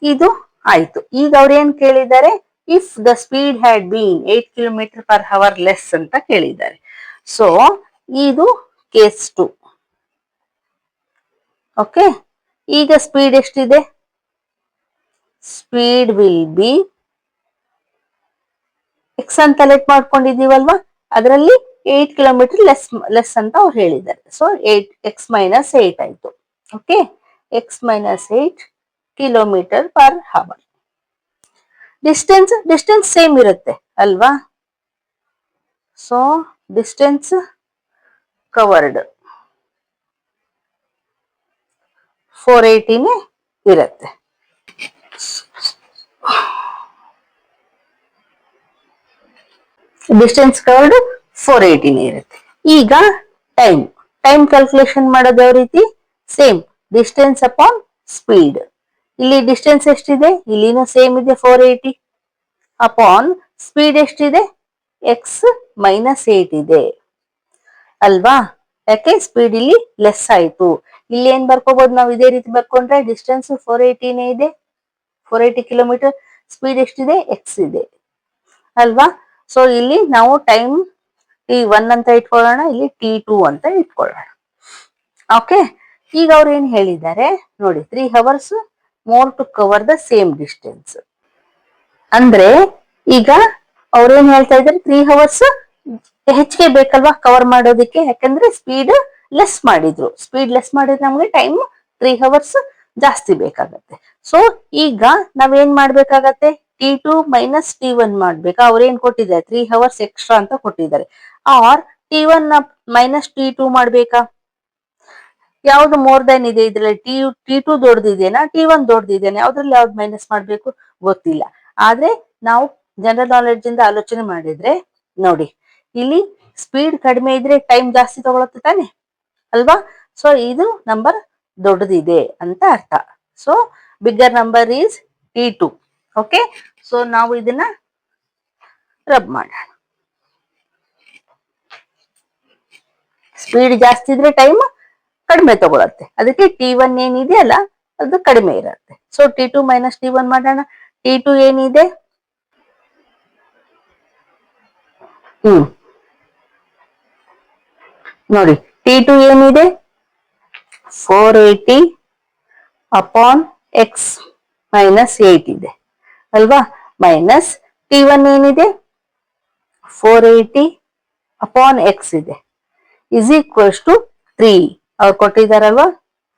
ಇದು ಆಯ್ತು. ಈಗ ಅವ್ರು ಏನ್ ಕೇಳಿದ್ದಾರೆ? If the speed had been 8 kilometre per hour less ಅಂತ ಕೇಳಿದ್ದಾರೆ. ಸೊ ಇದು ಕೇಸ್ 2. ಓಕೆ, ಈಗ ಸ್ಪೀಡ್ ಎಷ್ಟಿದೆ? ಸ್ಪೀಡ್ ವಿಲ್ ಬಿ ಎಕ್ಸ್ ಅಂತ ಲೆಟ್ ಮಾಡ್ಕೊಂಡಿದೀವಲ್ವಾ, ಅದರಲ್ಲಿ 8 ಕಿಲೋಮೀಟರ್ ಲೆಸ್ ಅಂತ ಅವ್ರು ಹೇಳಿದ್ದಾರೆ. ಸೊ X - 8 ಆಯ್ತು. Okay, X - 8 ಕಿಲೋಮೀಟರ್/ಅವರ್. ಡಿಸ್ಟೆನ್ಸ್ ಸೇಮ್ ಇರುತ್ತೆ ಅಲ್ವಾ. ಸೊ ಡಿಸ್ಟೆನ್ಸ್ ಕವರ್ಡ್ 480ನೇ ಇರುತ್ತೆ. ಡಿಸ್ಟೆನ್ಸ್ ಕವರ್ಡ್ 480ನೇ ಇರುತ್ತೆ. ಈಗ ಟೈಮ್ ಕ್ಯಾಲ್ಕುಲೇಷನ್ ಮಾಡೋದು ಯಾವ ರೀತಿ? Same, distance upon speed. ಇಲ್ಲಿ ಡಿಸ್ಟೆನ್ಸ್ ಎಷ್ಟಿದೆ? ಇಲ್ಲಿನೂ ಸೇಮ್ ಇದೆ 480, ಅಪಾನ್ ಸ್ಪೀಡ್ ಎಷ್ಟಿದೆ? X - 8 ಇದೆ ಅಲ್ವಾ. ಯಾಕೆ? ಸ್ಪೀಡ್ ಇಲ್ಲಿ ಲೆಸ್ ಆಯ್ತು. ಇಲ್ಲಿ ಏನ್ ಬರ್ಕೋಬಹುದು ನಾವು? ಇದೇ ರೀತಿ ಬರ್ಕೊಂಡ್ರೆ ಡಿಸ್ಟೆನ್ಸ್ 480ನೇ ಇದೆ, 480 ಕಿಲೋಮೀಟರ್. ಸ್ಪೀಡ್ ಎಷ್ಟಿದೆ? ಎಕ್ಸ್ ಇದೆ ಅಲ್ವಾ. ಸೊ ಇಲ್ಲಿ ನಾವು ಟೈಮ್ T1 ಅಂತ ಇಟ್ಕೊಳ್ಳೋಣ, ಇಲ್ಲಿ T2 ಅಂತ ಇಟ್ಕೊಳ್ಳೋಣ. ಓಕೆ, ಈಗ ಅವ್ರು ಏನ್ ಹೇಳಿದ್ದಾರೆ ನೋಡಿ, 3 hours more to cover the same distance. ಅಂದ್ರೆ ಈಗ ಅವ್ರೇನ್ ಹೇಳ್ತಾ ಇದ್ದಾರೆ, 3 ಅವರ್ಸ್ ಹೆಚ್ಚಿಗೆ ಬೇಕಲ್ವಾ ಕವರ್ ಮಾಡೋದಕ್ಕೆ, ಯಾಕಂದ್ರೆ ಸ್ಪೀಡ್ ಲೆಸ್ ಮಾಡಿದ್ರೆ ನಮ್ಗೆ ಟೈಮ್ 3 ಅವರ್ಸ್ ಜಾಸ್ತಿ ಬೇಕಾಗತ್ತೆ. ಸೊ ಈಗ ನಾವೇನ್ ಮಾಡ್ಬೇಕಾಗತ್ತೆ? T2 - T1 ಮಾಡ್ಬೇಕಾ? ಅವ್ರೇನ್ ಕೊಟ್ಟಿದ್ದಾರೆ? 3 ಅವರ್ಸ್ ಎಕ್ಸ್ಟ್ರಾ ಅಂತ ಕೊಟ್ಟಿದ್ದಾರೆ. ಆರ್ T1 - T2 ಮಾಡ್ಬೇಕಾ? ಯಾವ್ದು ಮೋರ್ ದನ್ ಇದೆ ಇದ್ರಲ್ಲಿ? T2 ದೊಡ್ಡದಿದೆನಾ, T1 ದೊಡ್ಡದಿದೆನಾ? ಯಾವ್ದ್ರಲ್ಲಿ ಯಾವ್ದು ಮೈನಸ್ ಮಾಡ್ಬೇಕು ಗೊತ್ತಿಲ್ಲ. ಆದ್ರೆ ನಾವು ಜನರಲ್ ನಾಲೆಡ್ಜ್ ಇಂದ ಆಲೋಚನೆ ಮಾಡಿದ್ರೆ ನೋಡಿ, ಇಲ್ಲಿ ಸ್ಪೀಡ್ ಕಡಿಮೆ ಇದ್ರೆ ಟೈಮ್ ಜಾಸ್ತಿ ತಗೊಳತ್ತೆ ತಾನೆ ಅಲ್ವಾ. ಸೊ ಇದು ನಂಬರ್ ದೊಡ್ಡದಿದೆ ಅಂತ ಅರ್ಥ. So bigger number is T2. Okay, so ನಾವು ಇದನ್ನ ರಬ್ ಮಾಡೋಣ. ಸ್ಪೀಡ್ ಜಾಸ್ತಿ ಇದ್ರೆ ಟೈಮ್ ಕಡಿಮೆ ತಗೊಳತ್ತೆ, ಅದಕ್ಕೆ T1 ಏನಿದೆಯಲ್ಲ ಅದು ಕಡಿಮೆ ಇರುತ್ತೆ. ಸೊ T2 ಮೈನಸ್ T1 ಮಾಡೋಣ. T2 ಏನಿದೆ, ನೋಡಿ T2 ಏನಿದೆ 480 ಅಪಾನ್ ಎಕ್ಸ್ ಮೈನಸ್ 8 ಇದೆ ಅಲ್ವಾ, ಮೈನಸ್ T1 ಏನಿದೆ 480 ಅಪಾನ್ ಎಕ್ಸ್ ಇದೆ, ಇಸ್ ಈಕ್ವಲ್ಸ್ ಟು 3. ಅವ್ರು ಕೊಟ್ಟಿದಾರಲ್ವಾ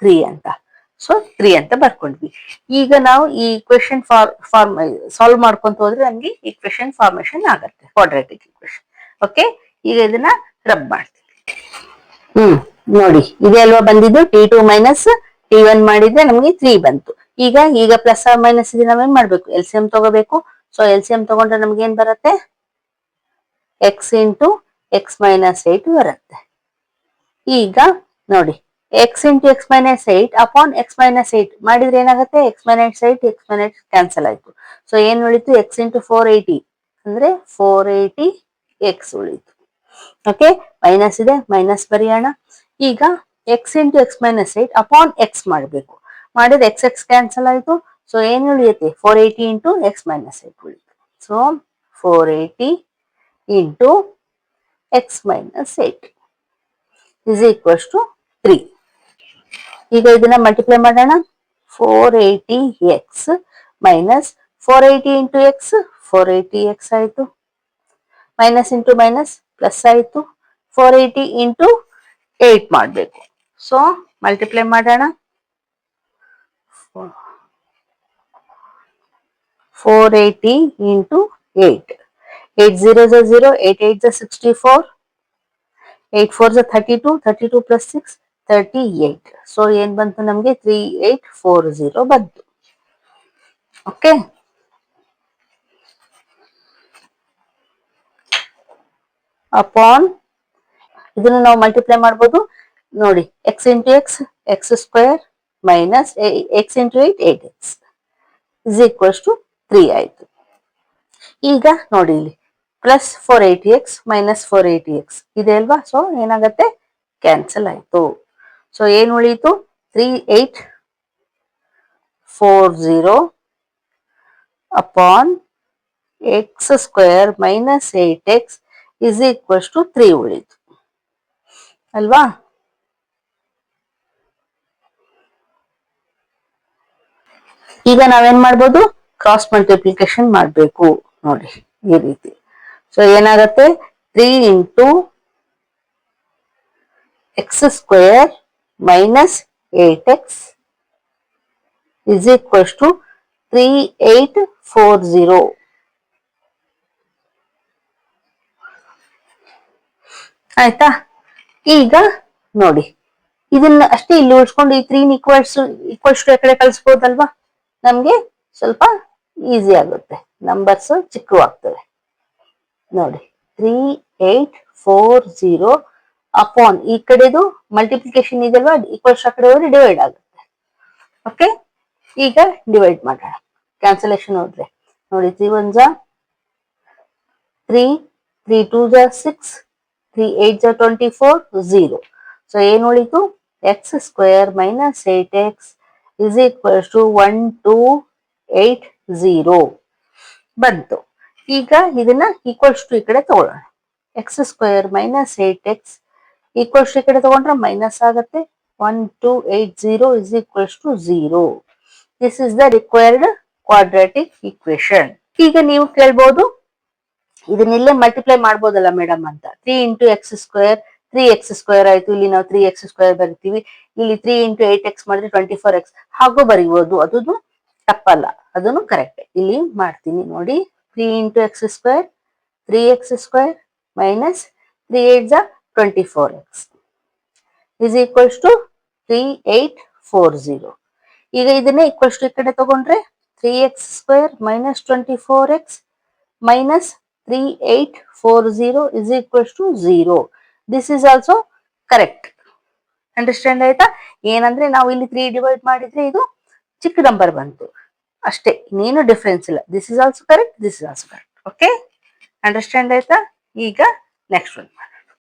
3 ಅಂತ, ಸೊ 3 ಅಂತ ಬರ್ಕೊಂಡ್ವಿ. ಈಗ ನಾವು ಈ ಇಕ್ವೇಶನ್ ಸಾಲ್ವ್ ಮಾಡ್ಕೊಂತ ಹೋದ್ರೆ ನಮ್ಗೆ ಇಕ್ವೇಶನ್ ಫಾರ್ಮೇಶನ್ ಆಗತ್ತೆ, ಕ್ವಾಡ್ರಾಟಿಕ್ ಇಕ್ವೇಶನ್. ಓಕೆ, ಈಗ ಇದನ್ನ ರಬ್ ಮಾಡ್ತೀವಿ. ನೋಡಿ ಇದೆ ಅಲ್ವಾ ಬಂದಿದ್ದು, T2 ಮೈನಸ್ T1 ಮಾಡಿದ್ರೆ ನಮ್ಗೆ 3 ಬಂತು. ಈಗ ಪ್ಲಸ್ ಆರ್ ಮೈನಸ್ ಇದೆ, ನಾವೇನ್ ಮಾಡ್ಬೇಕು, LCM ತಗೋಬೇಕು. ಸೊ LCM ತಗೊಂಡ್ರೆ ನಮ್ಗೆ ಏನ್ ಬರುತ್ತೆ, ಎಕ್ಸ್ ಇಂಟು ಎಕ್ಸ್ ಮೈನಸ್ 8 ಬರುತ್ತೆ. ಈಗ ನೋಡಿ x into x minus 8 upon X minus 8 ಮಾಡಿದ್ರೆ ಏನಾಗುತ್ತೆ, X minus 8 X minus cancel ಆಯ್ತು. ಸೊ ಏನ್ ಉಳಿತು, ಎಕ್ಸ್ ಇಂಟು 480 ಅಂದ್ರೆ 480 ಎಕ್ಸ್ ಉಳಿತು. ಓಕೆ, ಮೈನಸ್ ಇದೆ, ಮೈನಸ್ ಬರೆಯೋಣ. ಈಗ x into x minus 8 upon x ಮಾಡಬೇಕು, ಮಾಡಿದ್ರೆ ಎಕ್ಸ್ ಎಕ್ಸ್ ಕ್ಯಾನ್ಸಲ್ ಆಯ್ತು. ಸೊ ಏನ್ ಉಳಿಯುತ್ತೆ, 480 ಇಂಟು ಎಕ್ಸ್ ಮೈನಸ್ 8 ಉಳಿತು. So 480 into x minus 8 is equals to 3. ಈಗ ಇದನ್ನ ಮಲ್ಟಿಪ್ಲೈ ಮಾಡೋಣ. 480 x minus 480 into x 480 x ಆಯ್ತು, ಮೈನಸ್ ಇಂಟು ಮೈನಸ್ ಪ್ಲಸ್ ಆಯ್ತು. 480 ಇಂಟು 8 ಮಾಡಬೇಕು. ಸೊ ಮಲ್ಟಿಪ್ಲೈ ಮಾಡೋಣ. 480 ಇಂಟು 8, 8 0 0, 8 8 64, 8 4 32, 32 ಪ್ಲಸ್ 6 38. ಸೊ ಏನ್ ಬಂತು ನಮ್ಗೆ 3840 ಬಂತು. ಓಕೆ, ಅಪಾನ್ ಇದನ್ನ ನಾವು ಮಲ್ಟಿಪ್ಲೈ ಮಾಡ್ಬೋದು. ನೋಡಿ x into x x square minus x into 8 8x is equals to 3 ಆಯ್ತು. ಈಗ ನೋಡಿ ಇಲ್ಲಿ ಪ್ಲಸ್ 480x ಮೈನಸ್ 480x ಇದೆ ಅಲ್ವಾ, ಸೊ ಏನಾಗತ್ತೆ, ಕ್ಯಾನ್ಸಲ್ ಆಯ್ತು. ಸೊ ಏನ್ ಉಳೀತು, 3840 upon x square minus 8x is equals to 3 ಉಳೀತು ಅಲ್ವಾ. ಈಗ ನಾವೇನ್ ಮಾಡ್ಬೋದು, ಕ್ರಾಸ್ ಮಲ್ಟಿಪ್ಲಿಕೇಶನ್ ಮಾಡ್ಬೇಕು. ನೋಡಿ ಈ ರೀತಿ. ಸೊ ಏನಾಗತ್ತೆ, 3 into x square minus 8x is equals to 3840. ಆಯ್ತಾ. ಈಗ ನೋಡಿ ಇದನ್ನ ಅಷ್ಟೇ ಇಲ್ಲಿ ಉಳಿಸ್ಕೊಂಡು ಈ 3 ಈಕ್ವಲ್ಸ್ ಟು ಕಡೆ ಕಳಿಸ್ಬೋದಲ್ವಾ, ನಮ್ಗೆ ಸ್ವಲ್ಪ ಈಸಿ ಆಗುತ್ತೆ, ನಂಬರ್ಸ್ ಚಿಕ್ಕವಾಗ್ತವೆ. ನೋಡಿ 3840 ಅಪಾನ್ ಈ ಕಡೆದು ಮಲ್ಟಿಪ್ಲಿಕೇಶನ್ ಇದೆಲ್ವಾ, ಈಕ್ವಲ್ಸ್ ಆ ಕಡೆ ಹೋದ್ರೆ ಡಿವೈಡ್ ಆಗುತ್ತೆ. ಓಕೆ, ಈಗ ಡಿವೈಡ್ ಮಾಡೋಣ. ಕ್ಯಾನ್ಸಲೇಷನ್ ಹೋದ್ರೆ ನೋಡಿ 3 1 3, 3 2 6, 3 8 24 0. ಸೊ ಏನ್ ಉಳಿತು, x square minus 8x is equals to 1280 ಬಂತು. ಈಗ ಇದನ್ನ ಈಕ್ವಲ್ಸ್ ಟು ಈ ಕಡೆ ತಗೊಳ್ಳೋಣ. X square minus 8x equals to ಈ ಕಡೆ ತಗೊಂಡ್ರೆ ಮೈನಸ್ ಆಗುತ್ತೆ. 1280 is equals to 0. This is the required quadratic equation. ಈಗ ನೀವು ಕೇಳ್ಬೋದು, ಇದನ್ನಿಲ್ಲೇ ಮಲ್ಟಿಪ್ಲೈ ಮಾಡ್ಬೋದಲ್ಲ ಮೇಡಮ್ ಅಂತ. 3 into x square 3x square ಆಯ್ತು, ಇಲ್ಲಿ ನಾವು 3x ಸ್ಕ್ವೇರ್ ಬರಿತೀವಿ. ಇಲ್ಲಿ 3 ಇಂಟು 8x ಮಾಡಿದ್ರೆ 24x ಹಾಗೂ ಬರೀಬಹುದು, ಅದನ್ನು ತಪ್ಪಲ್ಲ, ಅದನ್ನು ಕರೆಕ್ಟ್. ಇಲ್ಲಿ ಮಾಡ್ತೀನಿ ನೋಡಿ, 3 into x square 3x square minus 3 8 24x is equals to 3840. ಈಗ ಇದನ್ನೇ ಈಕ್ವಲ್ಸ್ ಟು ಈ ಕಡೆ ತಗೊಂಡ್ರೆ 3x square minus 24x minus 3840 is equals to 0. This is also correct. Understand ಆಯ್ತಾ? ಏನಂದ್ರೆ ನಾವು ಇಲ್ಲಿ 3 ಡಿವೈಡ್ ಮಾಡಿದ್ರೆ ಇದು ಚಿಕ್ಕ ನಂಬರ್ ಬಂತು ಅಷ್ಟೇ, ಇನ್ನೇನು ಡಿಫರೆನ್ಸ್ ಇಲ್ಲ. This is also correct, this is also correct. Okay, understand ಆಯ್ತಾ? ಈಗ ನೆಕ್ಸ್ಟ್ ಒನ್.